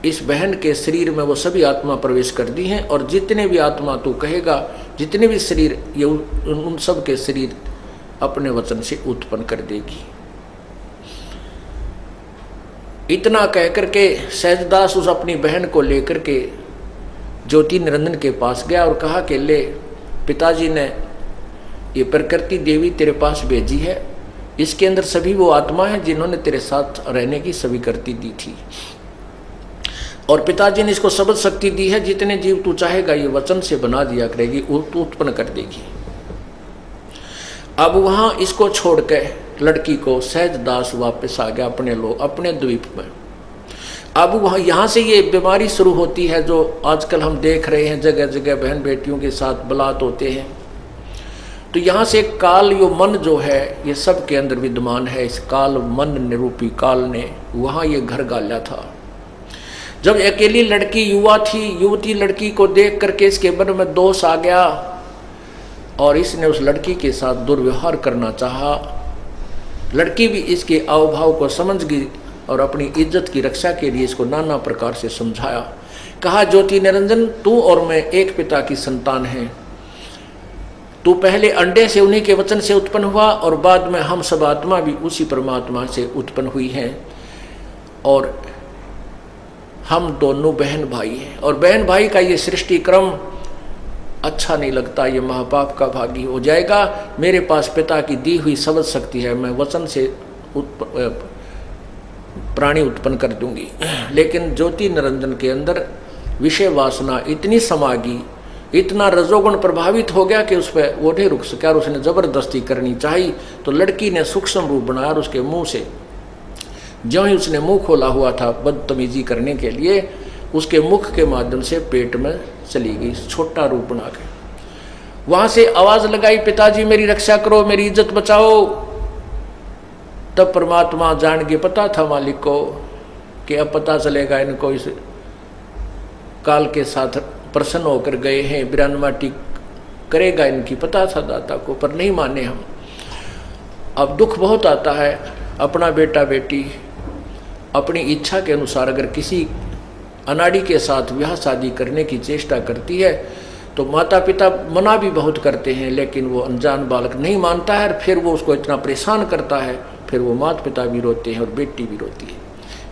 इस बहन के शरीर में वो सभी आत्मा प्रवेश कर दी हैं और जितने भी आत्मा तू कहेगा, जितने भी शरीर, ये उन सब के शरीर अपने वचन से उत्पन्न कर देगी। इतना कहकर के सहजदास उस अपनी बहन को लेकर के ज्योति निरंजन के पास गया और कहा कि ले, पिताजी ने ये प्रकृति देवी तेरे पास भेजी है, इसके अंदर सभी वो आत्मा है जिन्होंने तेरे साथ रहने की स्वीकृति दी थी और पिताजी ने इसको सबल शक्ति दी है, जितने जीव तू चाहेगा ये वचन से बना दिया करेगी, उत्पन्न कर देगी। अब वहां इसको छोड़ के लड़की को सहजदास वापस आ गया अपने द्वीप में। अब वहाँ यहाँ से ये बीमारी शुरू होती है जो आजकल हम देख रहे हैं, जगह जगह बहन बेटियों के साथ बलात् होते हैं। तो यहाँ से काल यो मन जो है ये सब के अंदर विद्यमान है। इस काल मन निरूपी काल ने वहाँ ये घर गाला था। जब अकेली लड़की युवती लड़की को देख करके इसके मन में दोष आ गया और इसने उस लड़की के साथ दुर्व्यवहार करना चाहा। लड़की भी इसके अवभाव को समझ गई और अपनी इज्जत की रक्षा के लिए इसको नाना प्रकार से समझाया। कहा ज्योति निरंजन तू और मैं एक पिता की संतान हैं। तू पहले अंडे से उन्हीं के वचन से उत्पन्न हुआ और बाद में हम सब आत्मा भी उसी परमात्मा से उत्पन्न हुई हैं और हम दोनों बहन भाई हैं। और बहन भाई का ये सृष्टि क्रम अच्छा नहीं लगता, ये महापाप का भागी हो जाएगा। मेरे पास पिता की दी हुई सबल शक्ति है, मैं वचन से प्राणी उत्पन्न कर दूंगी। लेकिन ज्योति निरंजन के अंदर विषय वासना इतनी समागी, इतना रजोगुण प्रभावित हो गया कि उस पर वो नहीं रुक सका और उसने जबरदस्ती करनी चाहिए। तो लड़की ने सूक्ष्म रूप बनाया और उसके मुंह से, ज्यों ही उसने मुंह खोला हुआ था बदतमीजी करने के लिए, उसके मुख के माध्यम से पेट में चली गई, छोटा रूप बना के। वहां से आवाज लगाई, पिताजी मेरी रक्षा करो, मेरी इज्जत बचाओ। तब परमात्मा जान के, पता था मालिक को कि अब पता चलेगा इनको, इस काल के साथ प्रसन्न होकर गए हैं, बिरानमाटी करेगा इनकी, पता था दाता को, पर नहीं माने हम। अब दुख बहुत आता है, अपना बेटा बेटी अपनी इच्छा के अनुसार अगर किसी अनाड़ी के साथ ब्याह शादी करने की चेष्टा करती है तो माता पिता मना भी बहुत करते हैं, लेकिन वो अनजान बालक नहीं मानता है, फिर वो उसको इतना परेशान करता है, फिर वो माता पिता भी रोते हैं और बेटी भी रोती है।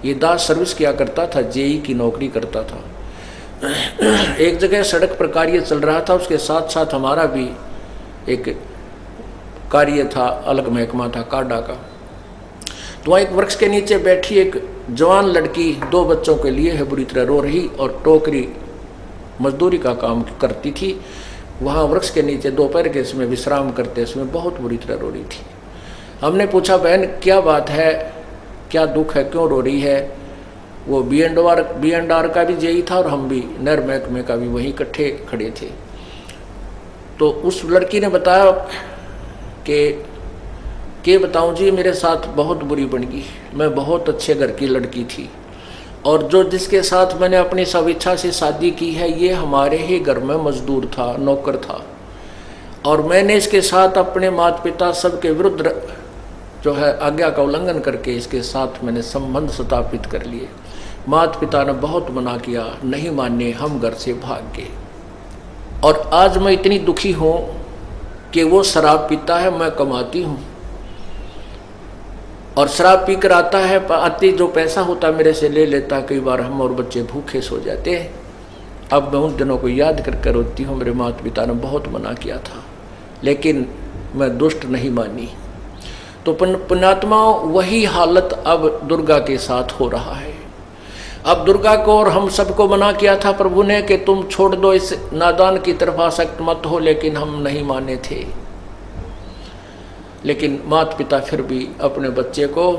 ये दास सर्विस किया करता था, जेई की नौकरी करता था। एक जगह सड़क पर कार्य चल रहा था, उसके साथ साथ हमारा भी एक कार्य था, अलग महकमा था काडा का। तो वहाँ एक वृक्ष के नीचे बैठी एक जवान लड़की 2 बच्चों के लिए है बुरी तरह रो रही और टोकरी मजदूरी का काम करती थी। वहाँ वृक्ष के नीचे दोपहर के समय विश्राम करते समय बहुत बुरी तरह रो रही थी। हमने पूछा, बहन क्या बात है, क्या दुख है, क्यों रो रही है? वो B&R का भी जेई था और हम भी नहर महकमे का भी वहीं इकट्ठे खड़े थे। तो उस लड़की ने बताया कि बताऊं जी, मेरे साथ बहुत बुरी बन गई। मैं बहुत अच्छे घर की लड़की थी और जो जिसके साथ मैंने अपनी स्वेच्छा से शादी की है, ये हमारे ही घर में मजदूर था, नौकर था, और मैंने इसके साथ अपने माता पिता सबके विरुद्ध जो है आज्ञा का उल्लंघन करके इसके साथ मैंने संबंध स्थापित कर लिए। माता पिता ने बहुत मना किया, नहीं माने, हम घर से भाग गए। और आज मैं इतनी दुखी हूँ कि वो शराब पीता है, मैं कमाती हूँ, और शराब पी कर आता है, आती जो पैसा होता मेरे से ले लेता। कई बार हम और बच्चे भूखे सो जाते हैं। अब मैं उन दिनों को याद कर रोती हूँ। मेरे माता पिता ने बहुत मना किया था, लेकिन मैं दुष्ट नहीं मानी। तो पुण्यात्मा, वही हालत अब दुर्गा के साथ हो रहा है। अब दुर्गा को और हम सबको मना किया था प्रभु ने कि तुम छोड़ दो, इस नादान की तरफ आसक्त मत हो, लेकिन हम नहीं माने थे। लेकिन माता पिता फिर भी अपने बच्चे को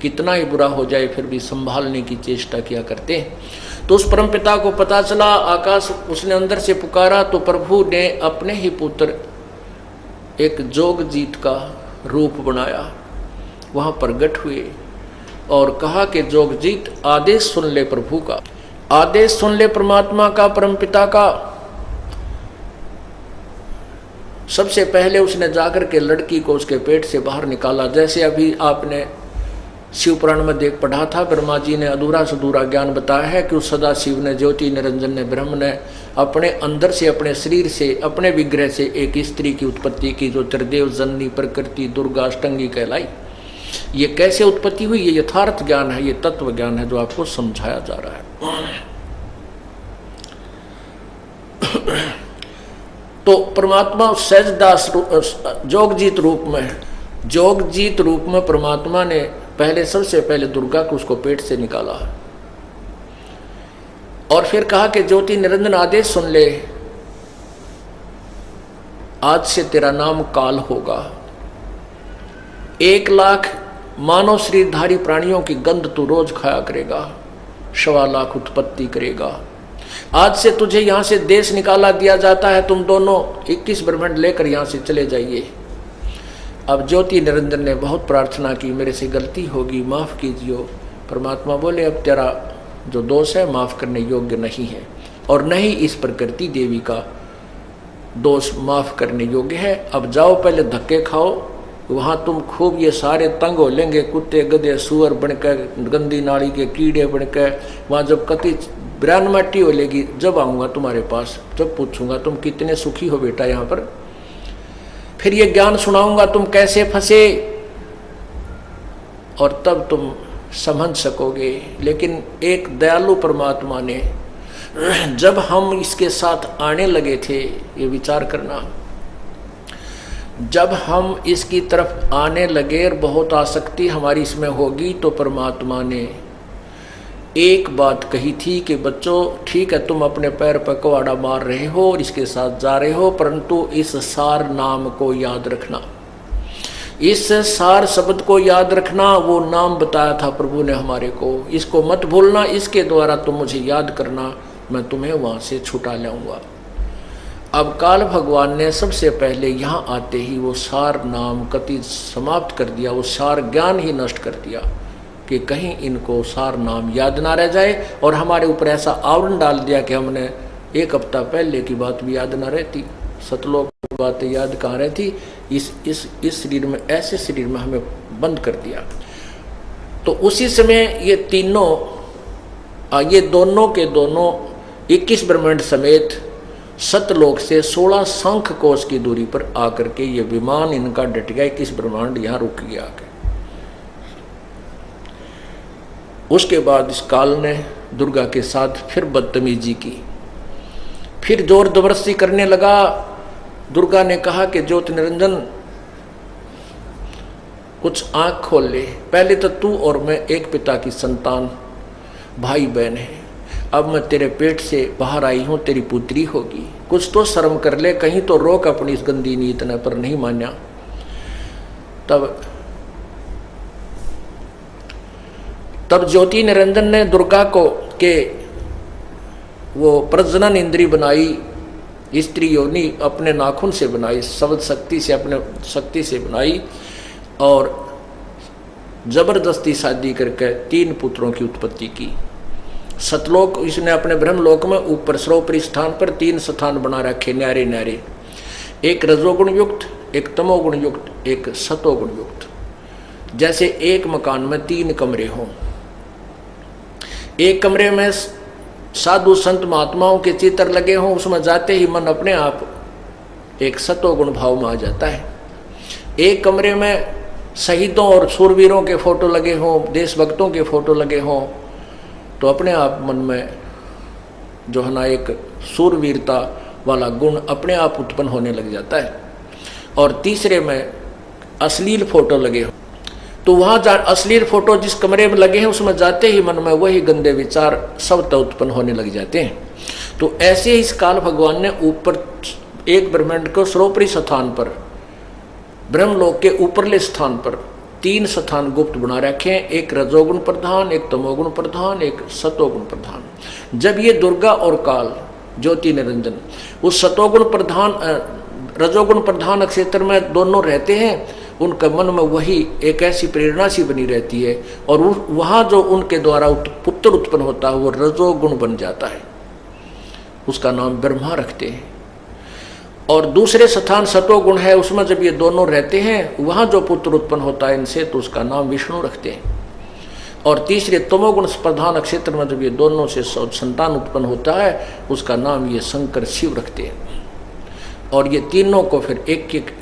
कितना ही बुरा हो जाए फिर भी संभालने की चेष्टा किया करते हैं। तो उस परम पिता को पता चला, आकाश उसने अंदर से पुकारा, तो प्रभु ने अपने ही पुत्र एक जोगजीत का रूप बनाया, वहाँ प्रगट हुए और कहा कि जोगजीत, आदेश सुन ले प्रभु का, आदेश सुन ले परमात्मा का, परम पिता का। सबसे पहले उसने जाकर के लड़की को उसके पेट से बाहर निकाला। जैसे अभी आपने शिव पुराण में देख पढ़ा था, ब्रह्मा जी ने अधूरा से अधूरा ज्ञान बताया है कि उस सदा शिव ने, ज्योति निरंजन ने, ब्रह्म ने अपने अंदर से, अपने शरीर से, अपने विग्रह से एक स्त्री की उत्पत्ति की, जो त्रिदेव जननी प्रकृति दुर्गा अष्टंगी कहलाई। ये कैसे उत्पत्ति हुई, ये यथार्थ ज्ञान है, ये तत्व ज्ञान है जो आपको समझाया जा रहा है। तो परमात्मा सहजदास जोगजीत रूप में परमात्मा ने पहले, सबसे पहले दुर्गा को उसको पेट से निकाला और फिर कहा कि ज्योति निरंजन, आदेश सुन ले, आज से तेरा नाम काल होगा। 1 लाख मानव शरीरधारी प्राणियों की गंध तू रोज खाया करेगा, 1.25 लाख उत्पत्ति करेगा। आज से तुझे यहाँ से देश निकाला दिया जाता है, तुम दोनों 21 ब्रह्मांड लेकर यहाँ से चले जाइए। अब ज्योति निरंजन ने बहुत प्रार्थना की, मेरे से गलती होगी, माफ़ कीजिए। परमात्मा बोले, अब तेरा जो दोष है माफ़ करने योग्य नहीं है, और न ही इस प्रकृति देवी का दोष माफ़ करने योग्य है। अब जाओ, पहले धक्के खाओ, वहाँ तुम खूब ये सारे तंग हो लेंगे, कुत्ते गधे सुअर बनकर, गंदी नाली के कीड़े बनकर। वहाँ जब कति बिरान मट्टी हो लेगी, जब आऊँगा तुम्हारे पास, जब पूछूंगा तुम कितने सुखी हो बेटा यहाँ पर, फिर ये ज्ञान सुनाऊंगा तुम कैसे फंसे, और तब तुम समझ सकोगे। लेकिन एक दयालु परमात्मा ने, जब हम इसके साथ आने लगे थे, ये विचार करना, जब हम इसकी तरफ आने लगे और बहुत आसक्ति हमारी इसमें होगी, तो परमात्मा ने एक बात कही थी कि बच्चों, ठीक है तुम अपने पैर पर कुहाड़ा मार रहे हो और इसके साथ जा रहे हो, परंतु इस सार नाम को याद रखना, इस सार शब्द को याद रखना। वो नाम बताया था प्रभु ने हमारे को, इसको मत भूलना, इसके द्वारा तुम मुझे याद करना, मैं तुम्हें वहाँ से छुटा लाऊंगा। अब काल भगवान ने सबसे पहले यहाँ आते ही वो सार नाम कति समाप्त कर दिया, वो सार ज्ञान ही नष्ट कर दिया कि कहीं इनको सार नाम याद ना रह जाए, और हमारे ऊपर ऐसा आवरण डाल दिया कि हमने 1 हफ्ता पहले की बात भी याद ना रहती, सतलोक की बातें याद कहाँ रहती। इस शरीर में, ऐसे शरीर में हमें बंद कर दिया। तो उसी समय ये तीनों, ये दोनों के दोनों 21 ब्रह्मांड समेत सतलोक से 16 शंख कोश की दूरी पर आकर के ये विमान इनका डट गया, किस ब्रह्मांड यहां रुक गया आके। उसके बाद इस काल ने दुर्गा के साथ फिर बदतमीजी की, फिर जोर जबरदस्ती करने लगा। दुर्गा ने कहा कि ज्योति निरंजन कुछ आंख खोल ले, पहले तो तू और मैं एक पिता की संतान भाई बहन है, अब मैं तेरे पेट से बाहर आई हूं, तेरी पुत्री होगी, कुछ तो शर्म कर ले, कहीं तो रोक अपनी इस गंदी नीत ने। पर नहीं मान्या। तब ज्योति निरंजन ने दुर्गा को के वो प्रजनन इंद्री बनाई, स्त्री योनि अपने नाखून से बनाई, शब्द शक्ति से, अपने शक्ति से बनाई और जबरदस्ती शादी करके 3 पुत्रों की उत्पत्ति की। सतलोक इसने अपने ब्रह्मलोक में ऊपर सर्वोपरि स्थान पर 3 स्थान बना रखे न्यारे न्यारे, एक रजोगुण युक्त, एक तमोगुण युक्त, एक सतोगुण युक्त। जैसे एक मकान में 3 कमरे हों, एक कमरे में साधु संत महात्माओं के चित्र लगे हों, उसमें जाते ही मन अपने आप एक सतोगुण भाव में आ जाता है। एक कमरे में शहीदों और शूरवीरों के फोटो लगे हों, देशभक्तों के फोटो लगे हों, तो अपने आप मन में जो है ना एक शूरवीरता वाला गुण अपने आप उत्पन्न होने लग जाता है। और तीसरे में अश्लील फोटो लगे हों, तो वहाँ अश्लील फोटो जिस कमरे में लगे हैं उसमें जाते ही मन में वही गंदे विचार सब उत्पन्न होने लग जाते हैं। तो ऐसे ही इस काल भगवान ने ऊपर एक ब्रह्मांड को सर्वोपरि स्थान पर, ब्रह्मलोक के ऊपरले स्थान पर 3 स्थान गुप्त बना रखे हैं, एक रजोगुण प्रधान, एक तमोगुण प्रधान, एक सतोगुण प्रधान। जब ये दुर्गा और काल ज्योति निरंजन उस सतोगुण प्रधान रजोगुण प्रधान क्षेत्र में दोनों रहते हैं, उनका मन में वही एक ऐसी प्रेरणा सी बनी रहती है और वहाँ जो उनके द्वारा पुत्र उत्पन्न होता है वो रजोगुण बन जाता है, उसका नाम ब्रह्मा रखते हैं। और दूसरे स्थान सतोगुण है, उसमें जब ये दोनों रहते हैं वहाँ जो पुत्र उत्पन्न होता है इनसे, तो उसका नाम विष्णु रखते हैं। और तीसरे तमोगुण प्रधान क्षेत्र में जब ये दोनों से संतान उत्पन्न होता है उसका नाम ये शंकर शिव रखते हैं। और ये तीनों को फिर एक एक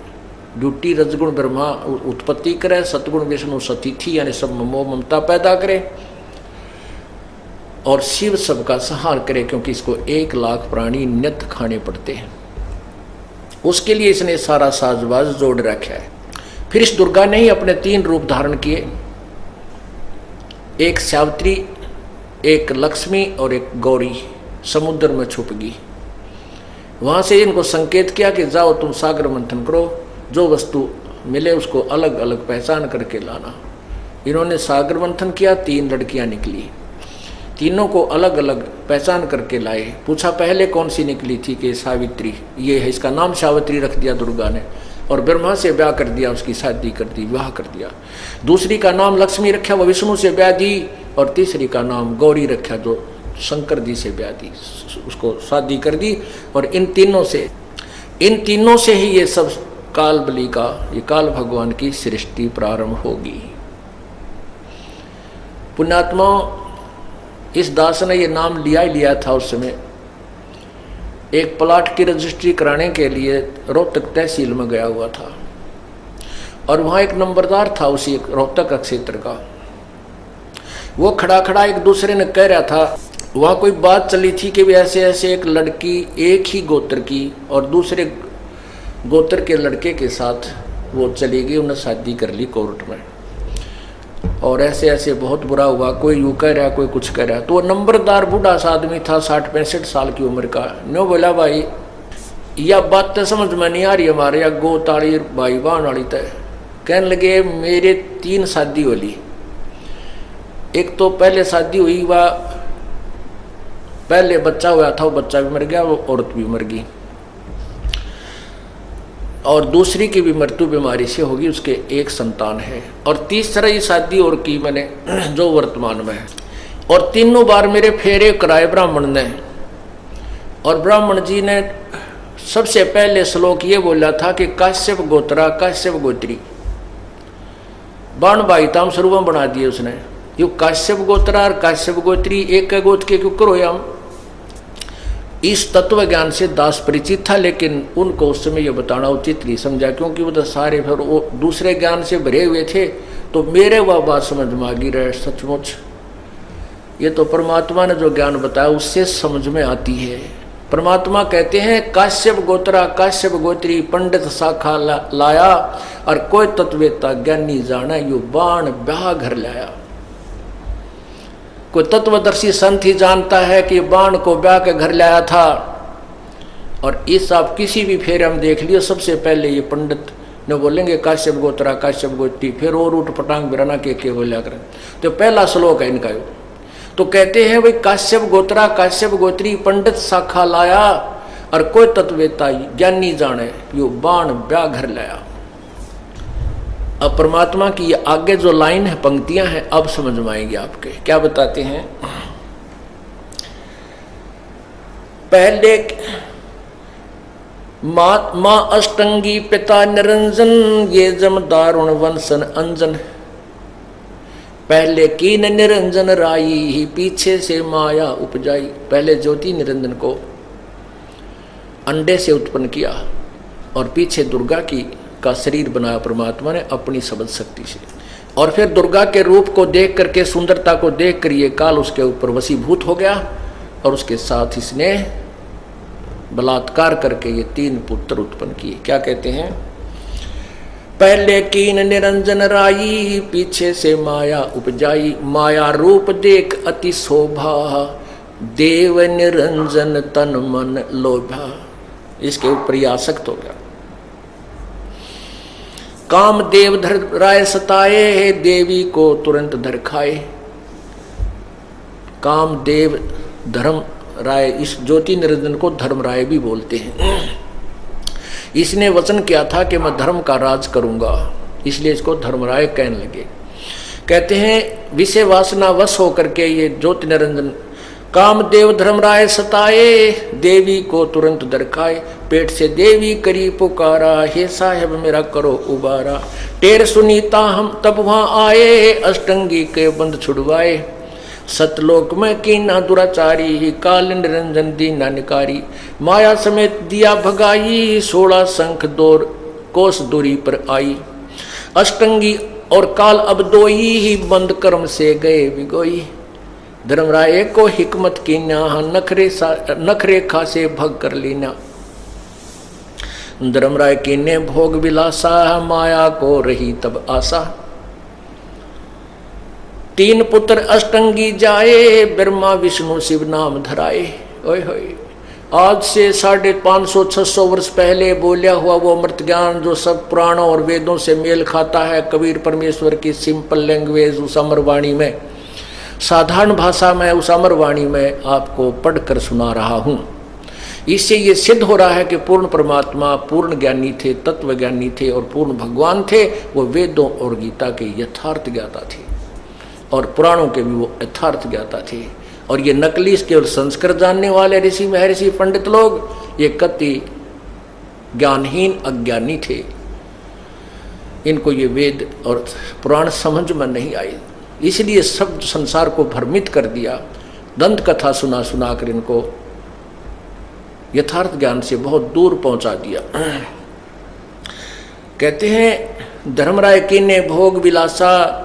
ड्यूटी रजगुण ब्रह्मा उत्पत्ति करे, सतगुण विष्णु सतिथि यानी सब मोह ममता पैदा करे और शिव सबका संहार करे, क्योंकि इसको 1 लाख प्राणी नित्य खाने पड़ते हैं। उसके लिए इसने सारा साजबाज जोड़ रखा है। फिर इस दुर्गा ने ही अपने 3 रूप धारण किए, एक सावित्री, एक लक्ष्मी और एक गौरी समुद्र में छुप गई। वहाँ से इनको संकेत किया कि जाओ तुम सागर मंथन करो, जो वस्तु मिले उसको अलग अलग पहचान करके लाना। इन्होंने सागर मंथन किया, 3 लड़कियां निकली, तीनों को अलग अलग पहचान करके लाए। पूछा पहले कौन सी निकली थी कि सावित्री, ये है, इसका नाम सावित्री रख दिया दुर्गा ने और ब्रह्मा से ब्याह कर दिया, उसकी शादी कर दी, विवाह कर दिया। दूसरी का नाम लक्ष्मी रखा, वो विष्णु से ब्याह दी। और तीसरी का नाम गौरी रखा, जो शंकर जी से ब्याह दी, उसको शादी कर दी। और इन तीनों से ही ये सब काल बलि का, ये काल भगवान की सृष्टि प्रारंभ होगी। पुण्यात्मा, इस दास ने ये नाम लिया ही लिया था। उस समय एक प्लाट की रजिस्ट्री कराने के लिए रोहतक तहसील में गया हुआ था और वहाँ एक नंबरदार था उसी रोहतक क्षेत्र का। वो खड़ा खड़ा एक दूसरे ने कह रहा था, वहाँ कोई बात चली थी कि ऐसे ऐसे एक लड़की एक ही गोत्र की और दूसरे गोत्र के लड़के के साथ वो चली गई, उन्हें शादी कर ली कोर्ट में। और ऐसे ऐसे बहुत बुरा हुआ, कोई यूँ कह रहा, कोई कुछ कह रहा। तो वो नंबरदार बूढ़ा सा आदमी था, 60-65 साल की उम्र का। नो बोला, भाई यह बात तो समझ में नहीं आ रही हमारे, या गो ताड़ी भाई बहन वाली तय। कहने लगे मेरे 3 शादी हो ली। एक तो पहले शादी हुई, वह पहले बच्चा हुआ था, वो बच्चा भी मर गया, वो औरत भी मर गई। और दूसरी की भी मृत्यु बीमारी से होगी, उसके एक संतान है। और तीसरी शादी और की मैंने जो वर्तमान में है। और तीनों बार मेरे फेरे कराए ब्राह्मण ने। और ब्राह्मण जी ने सबसे पहले श्लोक ये बोला था कि काश्यप गोत्रा काश्यप गोत्री, बाण भाई ताम स्वरूप बना दिए उसने। यो काश्यप गोत्रा और काश्यप गोत्री एक गोत्र के क्यों करो हम। इस तत्व ज्ञान से दास परिचित था, लेकिन उनको उस समय यह बताना उचित नहीं समझा, क्योंकि वो तो सारे फिर वो दूसरे ज्ञान से भरे हुए थे। तो मेरे वह बात समझ में आ गई रहे, सचमुच ये तो परमात्मा ने जो ज्ञान बताया उससे समझ में आती है। परमात्मा कहते हैं काश्यप गोत्रा काश्यप गोत्री पंडित शाखा लाया, और कोई तत्वेता ज्ञानी जाना यो बाण ब्याह घर लाया। कोई तत्वदर्शी संत ही जानता है कि बाण को ब्याह के घर लाया था। और इस आप किसी भी फेरे में देख लियो, सबसे पहले ये पंडित ने बोलेंगे काश्यप गोत्रा काश्यप गोत्री, फिर और उठ पटांग बिराना के बोलिया करें। तो पहला श्लोक है इनका यो। तो कहते हैं भाई काश्यप गोत्रा काश्यप गोत्री पंडित शाखा लाया, और कोई तत्वेता ज्ञानी जाने यो बाण ब्याह घर लाया। अब परमात्मा की ये आगे जो लाइन है, पंक्तियां हैं, अब समझ में आएंगी आपके। क्या बताते हैं? पहले माँ अष्टंगी पिता निरंजन, ये जम दारुण वंशन अंजन। पहले कीन निरंजन राई, ही पीछे से माया उपजाई। पहले ज्योति निरंजन को अंडे से उत्पन्न किया और पीछे दुर्गा की का शरीर बनाया परमात्मा ने अपनी शब्द शक्ति से। और फिर दुर्गा के रूप को देख करके, सुंदरता को देख कर ये काल उसके ऊपर वशीभूत हो गया, और उसके साथ इसने बलात्कार करके ये 3 पुत्र उत्पन्न किए। क्या कहते हैं? पहले कीन निरंजन राई, पीछे से माया उपजाई। माया रूप देख अति शोभा, देव निरंजन तन मन लोभा। इसके ऊपर ही आसक्त हो गया। काम देव धर राय सताए, देवी को तुरंत धर खाए। काम देव धर्म राय, इस ज्योति निरंजन को धर्म राय भी बोलते हैं। इसने वचन किया था कि मैं धर्म का राज करूंगा, इसलिए इसको धर्म राय कहने लगे। कहते हैं विषय वासना वश होकर के ये ज्योति निरंजन कामदेव धर्मराय सताए, देवी को तुरंत दरखाए। पेट से देवी करी पुकारा, हे साहेब मेरा करो उबारा। टेर सुनीता हम तब वहां आए, अष्टंगी के बंद छुड़वाए। सतलोक में कीना दुराचारी, काल निरंजन दीना निकारी। माया समेत दिया भगाई, 16 शंख दौर कोस दूरी पर आई। अष्टंगी और काल अब दोई, ही बंद कर्म से गए विगोई। धर्मराय को हिकमत कीना, नखरे खासे भग कर लीना। धर्मराय कीने भोग विलासा, माया को रही तब आशा। 3 पुत्र अष्टंगी जाए, ब्रह्मा विष्णु शिव नाम धराए। ओए होए, आज से 550-600 वर्ष पहले बोलिया हुआ वो अमृत ज्ञान जो सब पुराणों और वेदों से मेल खाता है, कबीर परमेश्वर की सिंपल लैंग्वेज उस अमर वाणी में, साधारण भाषा में उस अमर वाणी में आपको पढ़कर सुना रहा हूँ। इससे ये सिद्ध हो रहा है कि पूर्ण परमात्मा पूर्ण ज्ञानी थे, तत्व ज्ञानी थे और पूर्ण भगवान थे। वो वेदों और गीता के यथार्थ ज्ञाता थे और पुराणों के भी वो यथार्थ ज्ञाता थे। और ये नकली केवल संस्कृत जानने वाले ऋषि महर्षि पंडित लोग ये कति ज्ञानहीन अज्ञानी थे। इनको ये वेद और पुराण समझ में नहीं आई, इसलिए सब संसार को भ्रमित कर दिया। दंत कथा सुना सुना कर इनको यथार्थ ज्ञान से बहुत दूर पहुंचा दिया। कहते हैं धर्मराय कीने भोग विलासा,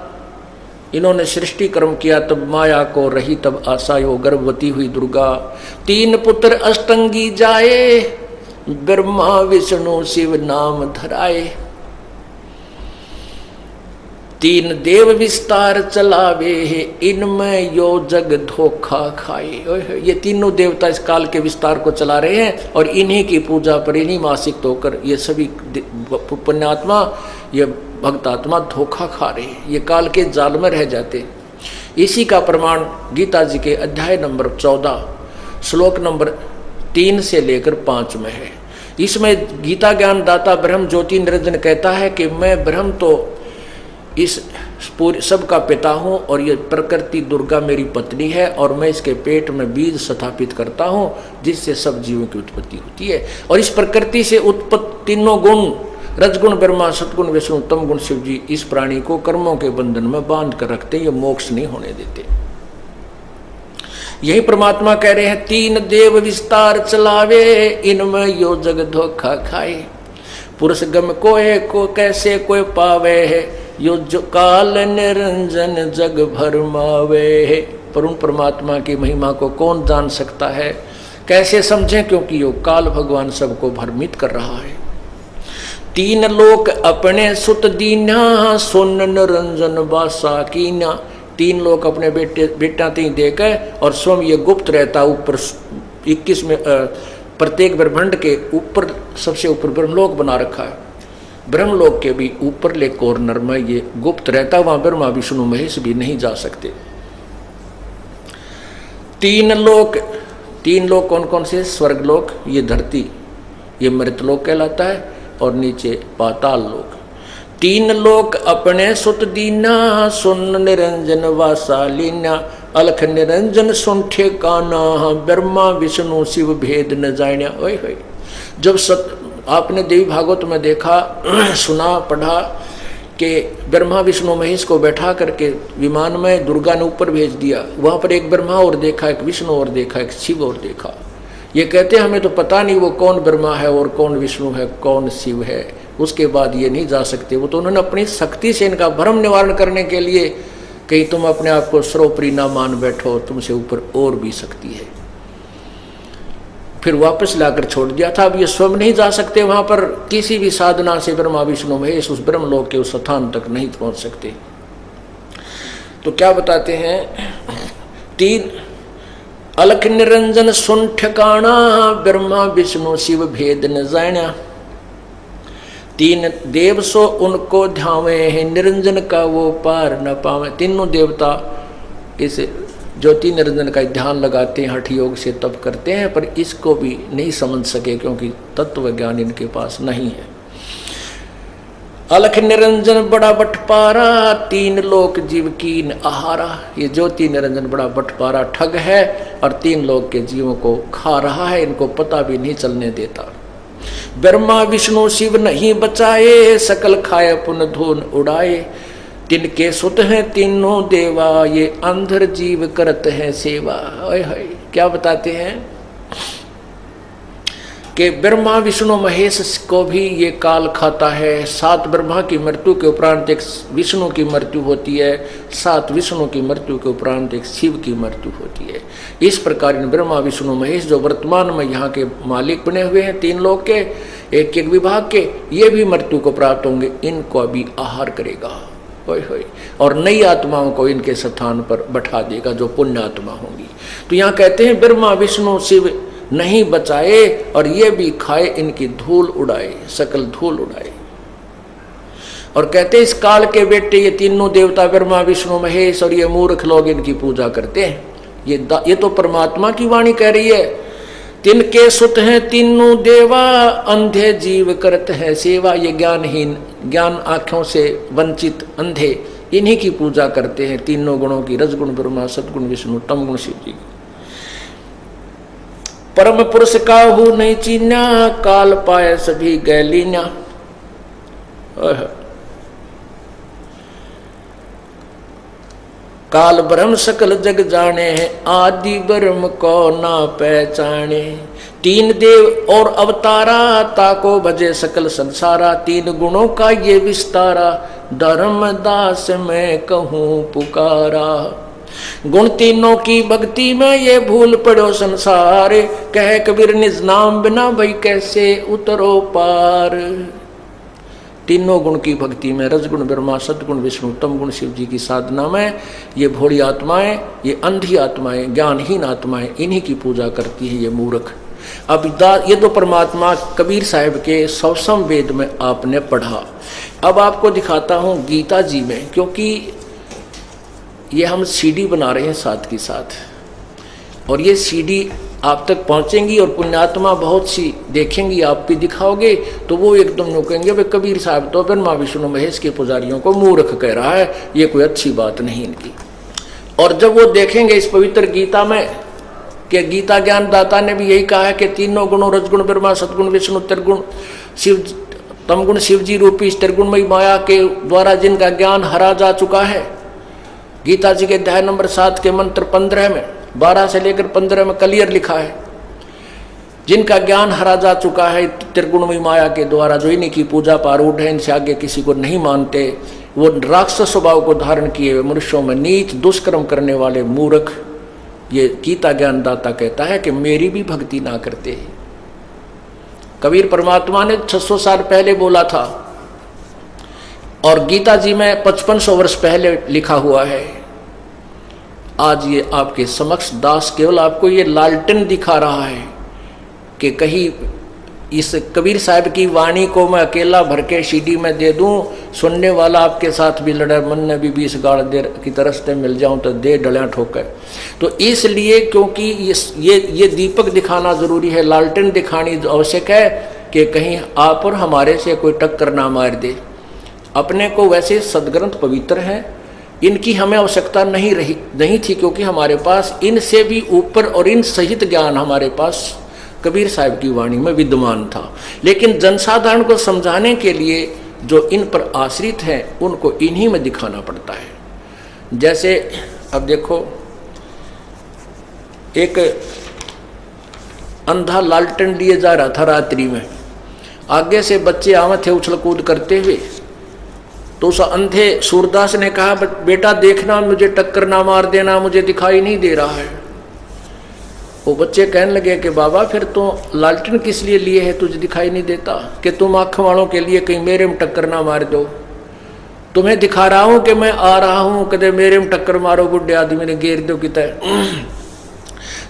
इन्होंने सृष्टि कर्म किया तब माया को रही तब आशा। यो गर्भवती हुई दुर्गा, 3 पुत्र अष्टंगी जाए, ब्रह्मा विष्णु शिव नाम धराए। 3 देव विस्तार चलावे, इनमें यो जग धोखा खाए। ये तीनों देवता इस काल के विस्तार को चला रहे हैं और इन्हीं की पूजा पर इन्हीं मासिक होकर ये सभी पुण्यात्मा, ये भक्तात्मा धोखा खा रहे हैं, ये काल के जाल में रह जाते। इसी का प्रमाण गीता जी के अध्याय नंबर 14 श्लोक नंबर 3 से लेकर 5 में है। इसमें गीता ज्ञान दाता ब्रह्म ज्योति निरंजन कहता है कि मैं ब्रह्म तो इस पूरे सब का पिता हूँ और ये प्रकृति दुर्गा मेरी पत्नी है और मैं इसके पेट में बीज स्थापित करता हूँ जिससे सब जीवों की उत्पत्ति होती है। और इस प्रकृति से उत्पत्ति तीनों गुण, रजगुण ब्रह्मा, सतगुण विष्णु, तम गुण शिव जी, इस प्राणी को कर्मों के बंधन में बांध कर रखते, ये मोक्ष नहीं होने देते। यही परमात्मा कह रहे हैं, तीन देव विस्तार चलावे, इनमें यो जग धोखा खाए। पुरुष गम कोय को कैसे कोई पावे है, यो जो काल निरंजन जग भरमावे है। पर उन परमात्मा की महिमा को कौन जान सकता है, कैसे समझें, क्योंकि यो काल भगवान सबको भ्रमित कर रहा है। तीन लोक अपने सुत दीना, सुन निरंजन बासा कीना। तीन लोग अपने बेटा तीन देकर और स्वयं ये गुप्त रहता ऊपर 21 में प्रत्येक ब्रह्मांड के ऊपर सबसे ऊपर ब्रह्मलोक बना रखा है। ब्रह्मलोक के भी ऊपर ले कॉर्नर में ये गुप्त रहता, वहां ब्रह्मा विष्णु महेश भी नहीं जा सकते। तीन लोक कौन कौन से? स्वर्गलोक, ये धरती, ये मृतलोक कहलाता है, और नीचे पाताल लोक। तीन लोक अपने सुत दीना, सुन निरंजन वासा लीना। अलख निरंजन सुन ठेकाना, ब्रह्मा विष्णु शिव भेद न जान्या। ओए होए, जब आपने देवी भागवत में देखा, सुना, पढ़ा कि ब्रह्मा विष्णु महेश को बैठा करके विमान में दुर्गा ने ऊपर भेज दिया, वहां पर एक ब्रह्मा और देखा, एक विष्णु और देखा, एक शिव और देखा। ये कहते हमें तो पता नहीं वो कौन ब्रह्मा है और कौन विष्णु है, कौन शिव है। उसके बाद ये नहीं जा सकते। वो तो उन्होंने अपनी शक्ति से इनका भ्रम निवारण करने के लिए, कहीं तुम अपने आप को सर्वोपरि ना मान बैठो, तुमसे ऊपर और भी शक्ति है, फिर वापस लाकर छोड़ दिया था। अब ये स्वयं नहीं जा सकते वहां पर, किसी भी साधना से ब्रह्मा विष्णु महेश उस ब्रह्मलोक के उस स्थान तक नहीं पहुंच सकते। तो क्या बताते हैं? तीन अलख निरंजन सुन ठिकाना, ब्रह्मा विष्णु शिव भेद न जान्या। तीन देव सो उनको ध्यावे हैं, निरंजन का वो पार न पावे। तीनों देवता इस ज्योति निरंजन का ध्यान लगाते हैं, हठ योग से तप करते हैं, पर इसको भी नहीं समझ सके क्योंकि तत्व ज्ञान इनके पास नहीं है। अलख निरंजन बड़ा बटपारा, तीन लोक जीव कीन आहारा। ये ज्योति निरंजन बड़ा बटपारा ठग है और तीन लोक के जीवों को खा रहा है, इनको पता भी नहीं चलने देता। ब्रह्मा विष्णु शिव नहीं बचाए, सकल खाए पुन धून उड़ाए। तिनके सुत हैं तीनों देवा, ये अंधर जीव करत हैं सेवा। ओए होए, क्या बताते हैं कि ब्रह्मा विष्णु महेश को भी ये काल खाता है। 7 ब्रह्मा की मृत्यु के उपरांत एक विष्णु की मृत्यु होती है, 7 विष्णु की मृत्यु के उपरांत एक शिव की मृत्यु होती है। इस प्रकार इन ब्रह्मा विष्णु महेश जो वर्तमान में यहाँ के मालिक बने हुए हैं, 3 लोक के, एक एक विभाग के, ये भी मृत्यु को प्राप्त होंगे, इनको अभी आहार करेगा। होय होय, और नई आत्माओं को इनके स्थान पर बैठा देगा जो पुण्य आत्मा होंगी। तो यहाँ कहते हैं ब्रह्मा विष्णु शिव नहीं बचाए और ये भी खाए, इनकी धूल उड़ाए, सकल धूल उड़ाए। और कहते इस काल के बेटे ये तीनों देवता ब्रह्मा विष्णु महेश और ये मूर्ख लोग इनकी पूजा करते हैं। ये तो परमात्मा की वाणी कह रही है। तिनके सुत हैं तीनों देवा, अंधे जीव करत है सेवा। ये ज्ञानहीन, ज्ञान आंखों से वंचित अंधे इन्हीं की पूजा करते हैं, तीनों गुणों की, रजगुण ब्रह्मा, सदगुण विष्णु, तमगुण शिव जी। परम पुरुष काहू नहीं चीन्या, काल पाए सभी गैलीन्या। काल ब्रह्म सकल जग जाने हैं, आदि ब्रह्म को ना पहचाने। 3 देव और अवतारा, ताको भजे सकल संसारा। 3 गुणों का ये विस्तारा, धर्मदास मैं कहूँ पुकारा। गुण तीनों की भक्ति में ये भूल पड़ो संसार, कह कबीर निज नाम बिना भई कैसे उतरो पार। तीनों गुण की भक्ति में, रजगुण ब्रह्मा, सदगुण विष्णु, तमगुण शिव जी की साधना में ये भोली आत्माएं, ये अंधी आत्माएं, ज्ञानहीन आत्माएं इन्हीं की पूजा करती है ये मूर्ख। अब ये तो परमात्मा कबीर साहिब के 100वें वेद में आपने पढ़ा। अब आपको दिखाता हूँ गीता जी में, क्योंकि ये हम सीडी बना रहे हैं साथ के साथ, और ये सीडी आप तक पहुंचेंगी और पुण्यात्मा बहुत सी देखेंगी, आप भी दिखाओगे तो वो एकदम नो कहेंगे भाई कबीर साहब तो ब्रह्मा विष्णु महेश के पुजारियों को मूर्ख कह रहा है, ये कोई अच्छी बात नहीं इनकी। और जब वो देखेंगे इस पवित्र गीता में कि गीता ज्ञान दाता ने भी यही कहा है कि तीनों गुणों, रजगुण ब्रह्मा, सदगुण विष्णु, त्रिगुण शिव, तमगुण शिव जी रूपी त्रिगुणमयी माया के द्वारा जिनका ज्ञान हरा जा चुका है। गीता जी के अध्याय नंबर 7 के मंत्र 15 में 12 से लेकर 15 में क्लियर लिखा है। जिनका ज्ञान हरा जा चुका है त्रिगुणमयी माया के द्वारा, जो इन्हीं की पूजा पारूढ़ है, इनसे आगे किसी को नहीं मानते, वो राक्षस स्वभाव को धारण किए हुए मनुष्यों में नीच दुष्कर्म करने वाले मूर्ख, ये गीता ज्ञानदाता कहता है कि मेरी भी भक्ति ना करते। कबीर परमात्मा ने 600 साल पहले बोला था और गीता जी में 5500 वर्ष पहले लिखा हुआ है। आज ये आपके समक्ष दास केवल आपको ये लालटेन दिखा रहा है कि कहीं इस कबीर साहब की वाणी को मैं अकेला भर के सीडी में दे दूं, सुनने वाला आपके साथ भी लड़े, मन ने भी 20 गाड़ दे की तरह से मिल जाऊं तो दे डलियां ठोकर। तो इसलिए क्योंकि ये दीपक दिखाना जरूरी है, लालटेन दिखानी आवश्यक है कि कहीं आप और हमारे से कोई टक्कर ना मार दे। अपने को वैसे सदग्रंथ पवित्र हैं, इनकी हमें आवश्यकता नहीं थी, क्योंकि हमारे पास इनसे भी ऊपर और इन सहित ज्ञान हमारे पास कबीर साहब की वाणी में विद्यमान था। लेकिन जनसाधारण को समझाने के लिए जो इन पर आश्रित हैं उनको इन्हीं में दिखाना पड़ता है। जैसे अब देखो, एक अंधा लालटेन लिए जा रहा था रात्रि में, आगे से बच्चे आवे थे उछल कूद करते हुए, तो उस अंधे सूरदास ने कहा बेटा देखना, मुझे टक्कर ना मार देना, मुझे दिखाई नहीं दे रहा है। वो बच्चे कहने लगे कि बाबा फिर तो लालटेन किस लिए लिए है, तुझे दिखाई नहीं देता? कि तुम आँख वालों के लिए कहीं मेरे में टक्कर ना मार दो, तुम्हें दिखा रहा हूँ कि मैं आ रहा हूँ, कदे मेरे में टक्कर मारो बुढ़े आदमी ने घेर दो कि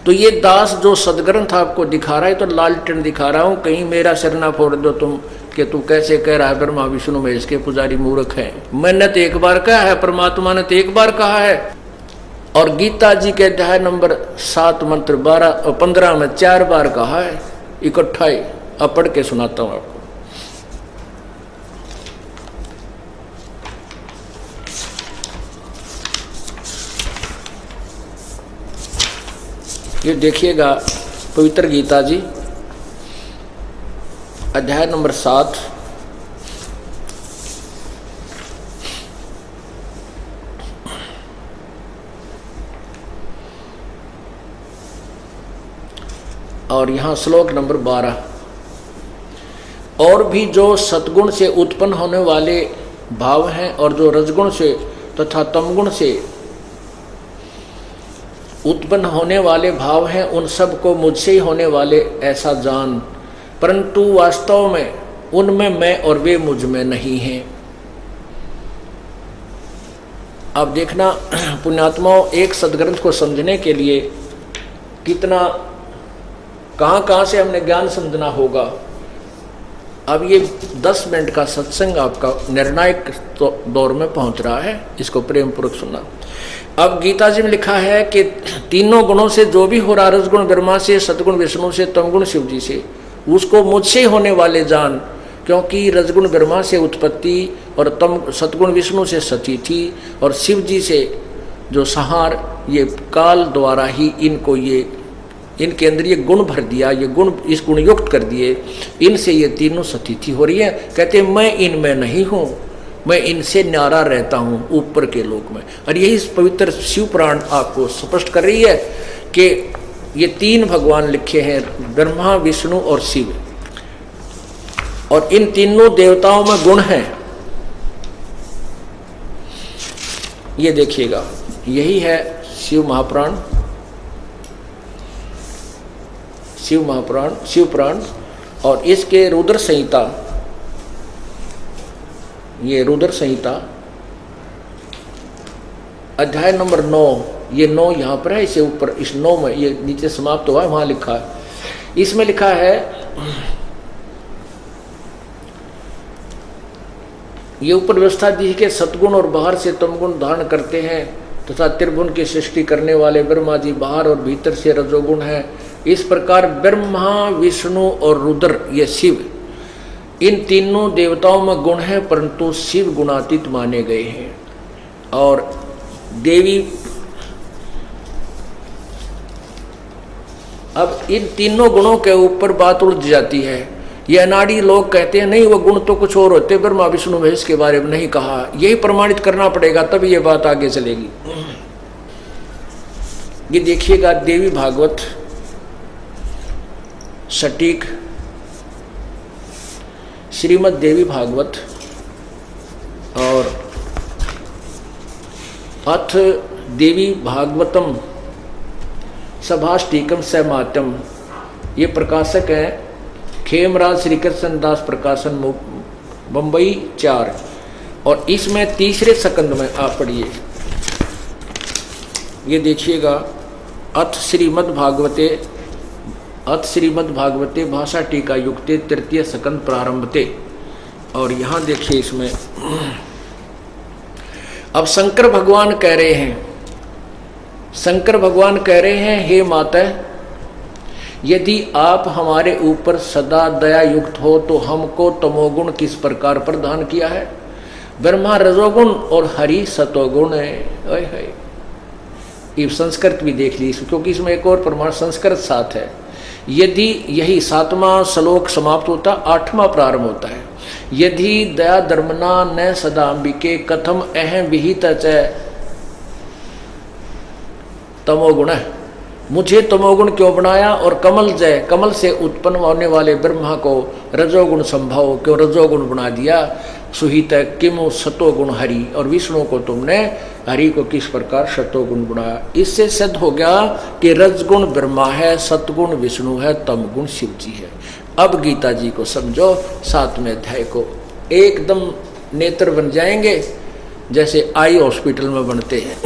तो ये दास जो सदग्रंथ आपको दिखा रहा है तो लालटेन दिखा रहा हूँ, कहीं मेरा सिर ना फोड़ दो तुम कि तू कैसे कह रहा है ब्रह्मा विष्णु महेश के पुजारी मूर्ख हैं। मैंने तो एक बार कहा है, परमात्मा ने तो एक बार कहा है। और गीता जी के अध्याय नंबर 7 मंत्र 12 और 15 में 4 बार कहा है इकट्ठा ही। अब पढ़ के सुनाता हूं आपको। ये देखिएगा पवित्र गीता जी अध्याय नंबर 7 और यहाँ श्लोक नंबर 12। और भी जो सतगुण से उत्पन्न होने वाले भाव हैं और जो रजगुण से तथा तमगुण से उत्पन्न होने वाले भाव हैं, उन सब को मुझसे ही होने वाले ऐसा जान, परंतु वास्तव में उनमें मैं और वे मुझ में नहीं हैं। अब देखना पुण्यात्माओं, एक सदग्रंथ को समझने के लिए कितना कहाँ से हमने ज्ञान समझना होगा। अब ये 10 मिनट का सत्संग आपका निर्णायक दौर में पहुंच रहा है, इसको प्रेम पूर्वक सुनना। अब गीता जी में लिखा है कि तीनों गुणों से जो भी हो रहा, रजगुण ब्रह्मा से, सतगुण विष्णु से, तमगुण शिव जी से, उसको मुझसे होने वाले जान, क्योंकि रजगुण ब्रह्मा से उत्पत्ति और सतगुण विष्णु से सती थी और शिव जी से जो संहार, ये काल द्वारा ही इनको इनके अंदर ये गुण भर दिया, ये गुण इस गुण युक्त कर दिए, इनसे ये तीनों सतीथि हो रही है। कहते हैं मैं इनमें नहीं हूँ, मैं इनसे न्यारा रहता हूँ ऊपर के लोक में। और यही पवित्र शिव पुराण आपको स्पष्ट कर रही है कि ये 3 भगवान लिखे हैं, ब्रह्मा विष्णु और शिव, और इन तीनों देवताओं में गुण हैं। ये देखिएगा, यही है शिव महापुराण, शिव पुराण, और इसके रुद्र संहिता, ये रुद्र संहिता अध्याय नंबर 9, ये 9 यहाँ पर है, इसे ऊपर इस 9 में ये नीचे समाप्त हुआ है, वहां लिखा है। इसमें लिखा है, ये ऊपर व्यवस्था दी है कि सतगुण और बाहर से तमगुण धारण करते हैं तथा त्रिभुवन की सृष्टि करने वाले ब्रह्मा जी बाहर और भीतर से रजोगुण है। इस प्रकार ब्रह्मा विष्णु और रुद्र ये शिव, इन तीनों देवताओं में गुण है, परंतु शिव गुणातीत माने गए हैं। और देवी, अब इन तीनों गुणों के ऊपर बात उलझ जाती है। ये अनाड़ी लोग कहते हैं नहीं वो गुण तो कुछ और होते, ब्रह्मा विष्णु महेश के बारे में नहीं कहा। यही प्रमाणित करना पड़ेगा, तब ये बात आगे चलेगी। ये देखिएगा देवी भागवत सटीक श्रीमद् देवी भागवत और अथ देवी भागवतम सभाष्टिकम सहमातम, ये प्रकाशक हैं खेमराज श्री कृष्ण दास प्रकाशन मुंबई 4। और इसमें तीसरे सकंद में आप पढ़िए, ये देखिएगा अथ श्रीमद् भागवते भाषा टीका युक्ते तृतीय सकंद प्रारंभते। और यहाँ देखिए इसमें अब शंकर भगवान कह रहे हैं हे माता, यदि आप हमारे ऊपर सदा दया युक्त हो तो हमको तमोगुण किस प्रकार प्रदान किया है। ब्रह्मा रजोगुण और हरि सतोगुण है। ये संस्कृत भी देख ली क्योंकि इसमें एक और प्रमाण संस्कृत साथ है। यदि यही 7वां श्लोक समाप्त होता 8वां प्रारंभ होता है। यदि दया धर्मना न सदाम्बिके कथम अहम विहित च तमोगुण, मुझे तमोगुण क्यों बनाया और कमल से उत्पन्न होने वाले ब्रह्मा को रजोगुण संभव क्यों रजोगुण बना दिया। सुहित किमु सतोगुण हरि, और विष्णु को तुमने हरि को किस प्रकार सतोगुण बनाया। इससे सिद्ध हो गया कि रजगुण ब्रह्मा है, सतगुण विष्णु है, तमगुण शिव जी है। अब गीता जी को समझो, 7वें अध्याय को एकदम नेत्र बन जाएंगे जैसे आई हॉस्पिटल में बनते हैं।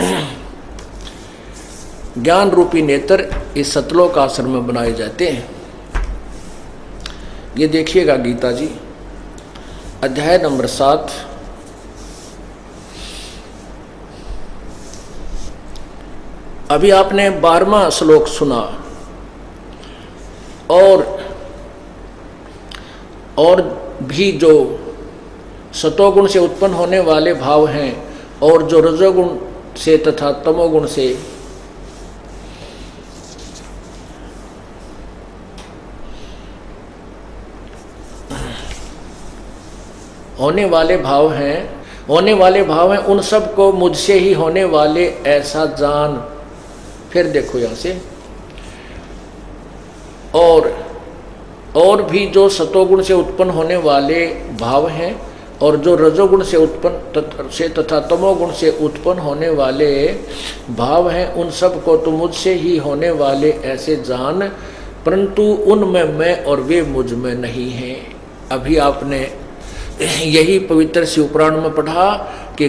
ज्ञान रूपी नेत्र इस सतलोक आश्रम में बनाए जाते हैं। ये देखिएगा गीता जी अध्याय नंबर 7। अभी आपने 12वां श्लोक सुना और भी जो सतोगुण से उत्पन्न होने वाले भाव हैं और जो रजोगुण से तथा तमोगुण से होने वाले भाव हैं उन सब को मुझसे ही होने वाले ऐसा जान। फिर देखो यहां से और भी जो सतोगुण से उत्पन्न होने वाले भाव हैं और जो रजोगुण से उत्पन्न तथा तमोगुण से उत्पन्न होने वाले भाव हैं उन सब को तो मुझसे ही होने वाले ऐसे जान, परंतु उनमें मैं और वे मुझ में नहीं हैं। अभी आपने यही पवित्र शिवपुराण में पढ़ा कि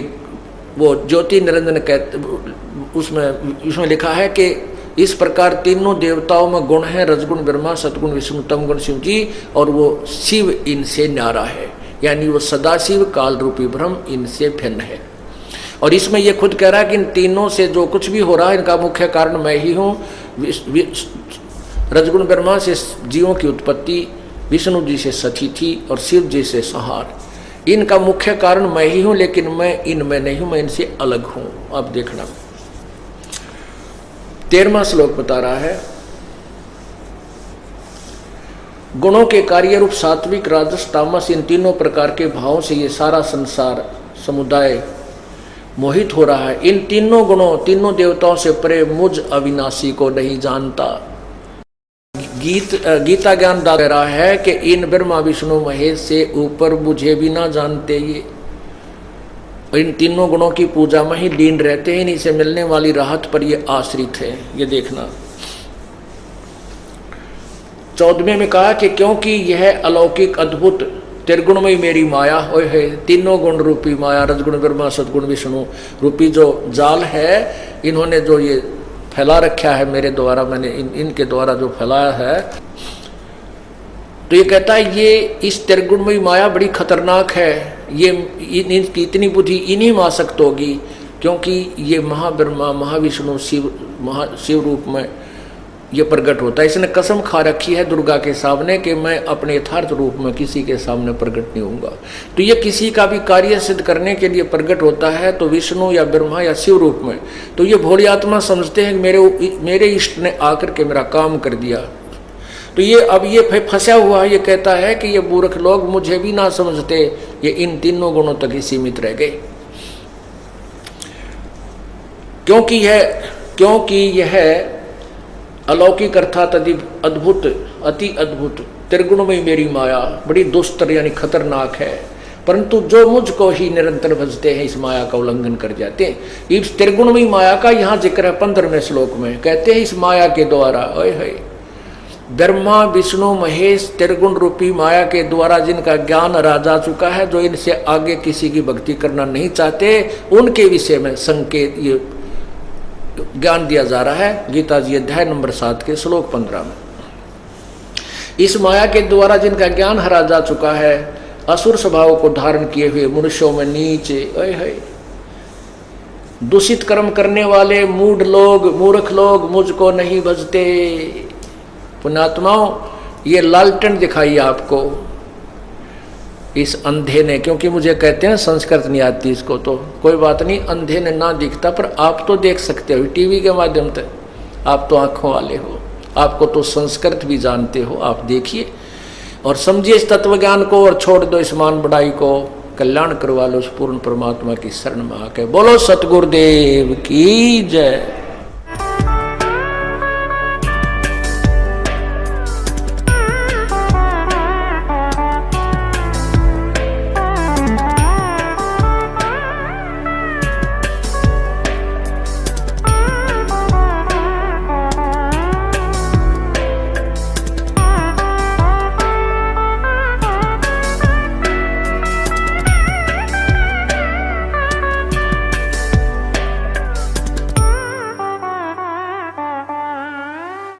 वो ज्योति निरंजन कहते, उसमें लिखा है कि इस प्रकार तीनों देवताओं में गुण है, रजगुण ब्रह्मा, सतगुण विष्णु, तमगुण शिव जी, और वो शिव इनसे न्यारा है, यानी वो सदाशिव काल रूपी ब्रह्म इनसे भिन्न है। और इसमें ये खुद कह रहा है कि इन तीनों से जो कुछ भी हो रहा है इनका मुख्य कारण मैं ही हूँ। रजगुण ब्रह्मा से जीवों की उत्पत्ति, विष्णु जी से सती थी और शिव जी से संहार, इनका मुख्य कारण मैं ही हूं, लेकिन मैं इनमें नहीं हूं, मैं इनसे अलग हूं। अब देखना 13वां श्लोक बता रहा है, गुणों के कार्य रूप सात्विक राजस तामस इन तीनों प्रकार के भावों से ये सारा संसार समुदाय मोहित हो रहा है। इन तीनों गुणों तीनों देवताओं से परे मुझ अविनाशी को नहीं जानता। गीता ज्ञान कह रहा है कि इन ब्रह्मा विष्णु महेश से ऊपर मुझे भी ना जानते। ये इन तीनों गुणों की पूजा में ही लीन रहते हैं, इन्हीं से मिलने वाली राहत पर ये आश्रित है। ये देखना 14वें में कहा कि क्योंकि यह अलौकिक अद्भुत त्रिगुणमयी मेरी माया होय है, तीनों गुण रूपी माया, रजगुण ब्रह्मा सदगुण विष्णु रूपी जो जाल है, इन्होंने जो ये फैला रखा है मेरे द्वारा, मैंने इनके द्वारा जो फैलाया है, तो ये कहता है ये इस त्रिगुणमयी माया बड़ी खतरनाक है। ये इनकी इतनी बुद्धि इन्हीं में आसक्त होगी क्योंकि ये महाब्रह्मा महाविष्णु शिव रूप में ये प्रकट होता है। इसने कसम खा रखी है दुर्गा के सामने कि मैं अपने यथार्थ रूप में किसी के सामने प्रकट नहीं होऊंगा। तो ये किसी का भी कार्य सिद्ध करने के लिए प्रकट होता है तो विष्णु या ब्रह्मा या शिव रूप में, तो ये भोली आत्मा समझते हैं कि मेरे इष्ट ने आकर के मेरा काम कर दिया। तो ये अब ये फंसा हुआ है। ये कहता है कि ये मूर्ख लोग मुझे भी ना समझते, ये इन तीनों गुणों तक ही सीमित रह गए। क्योंकि यह क्योंकि यह अलौकिक अर्थात अद्भुत, अति अद्भुत त्रिगुणमयी मेरी माया बड़ी दुस्तर यानी खतरनाक है, परंतु जो मुझको ही निरंतर भजते हैं इस माया का उल्लंघन कर जाते हैं। इस त्रिगुणमयी माया का यहाँ जिक्र है 15वें श्लोक में। कहते हैं इस माया के द्वारा, ओए है ब्रह्मा विष्णु महेश त्रिगुण रूपी माया के द्वारा जिनका ज्ञान हरा जा चुका है, जो इनसे आगे किसी की भक्ति करना नहीं चाहते, उनके विषय में संकेत ये ज्ञान दिया जा रहा है गीता जी अध्याय नंबर 7 के श्लोक 15 में। इस माया के द्वारा जिनका ज्ञान हरा जा चुका है, असुर स्वभाव को धारण किए हुए मनुष्यों में नीचे दूषित कर्म करने वाले मूढ़ लोग, मूर्ख लोग मुझको नहीं भजते। पुण्यात्माओं, ये लालटेन दिखाई आपको इस अंधे ने, क्योंकि मुझे कहते हैं संस्कृत नहीं आती इसको, तो कोई बात नहीं, अंधे ने ना दिखता पर आप तो देख सकते हो टीवी के माध्यम से, आप तो आंखों वाले हो, आपको तो संस्कृत भी जानते हो। आप देखिए और समझिए इस तत्व ज्ञान को और छोड़ दो इस मान बढ़ाई को, कल्याण करवा लो उस पूर्ण परमात्मा की शरण में आके। बोलो सतगुरुदेव की जय।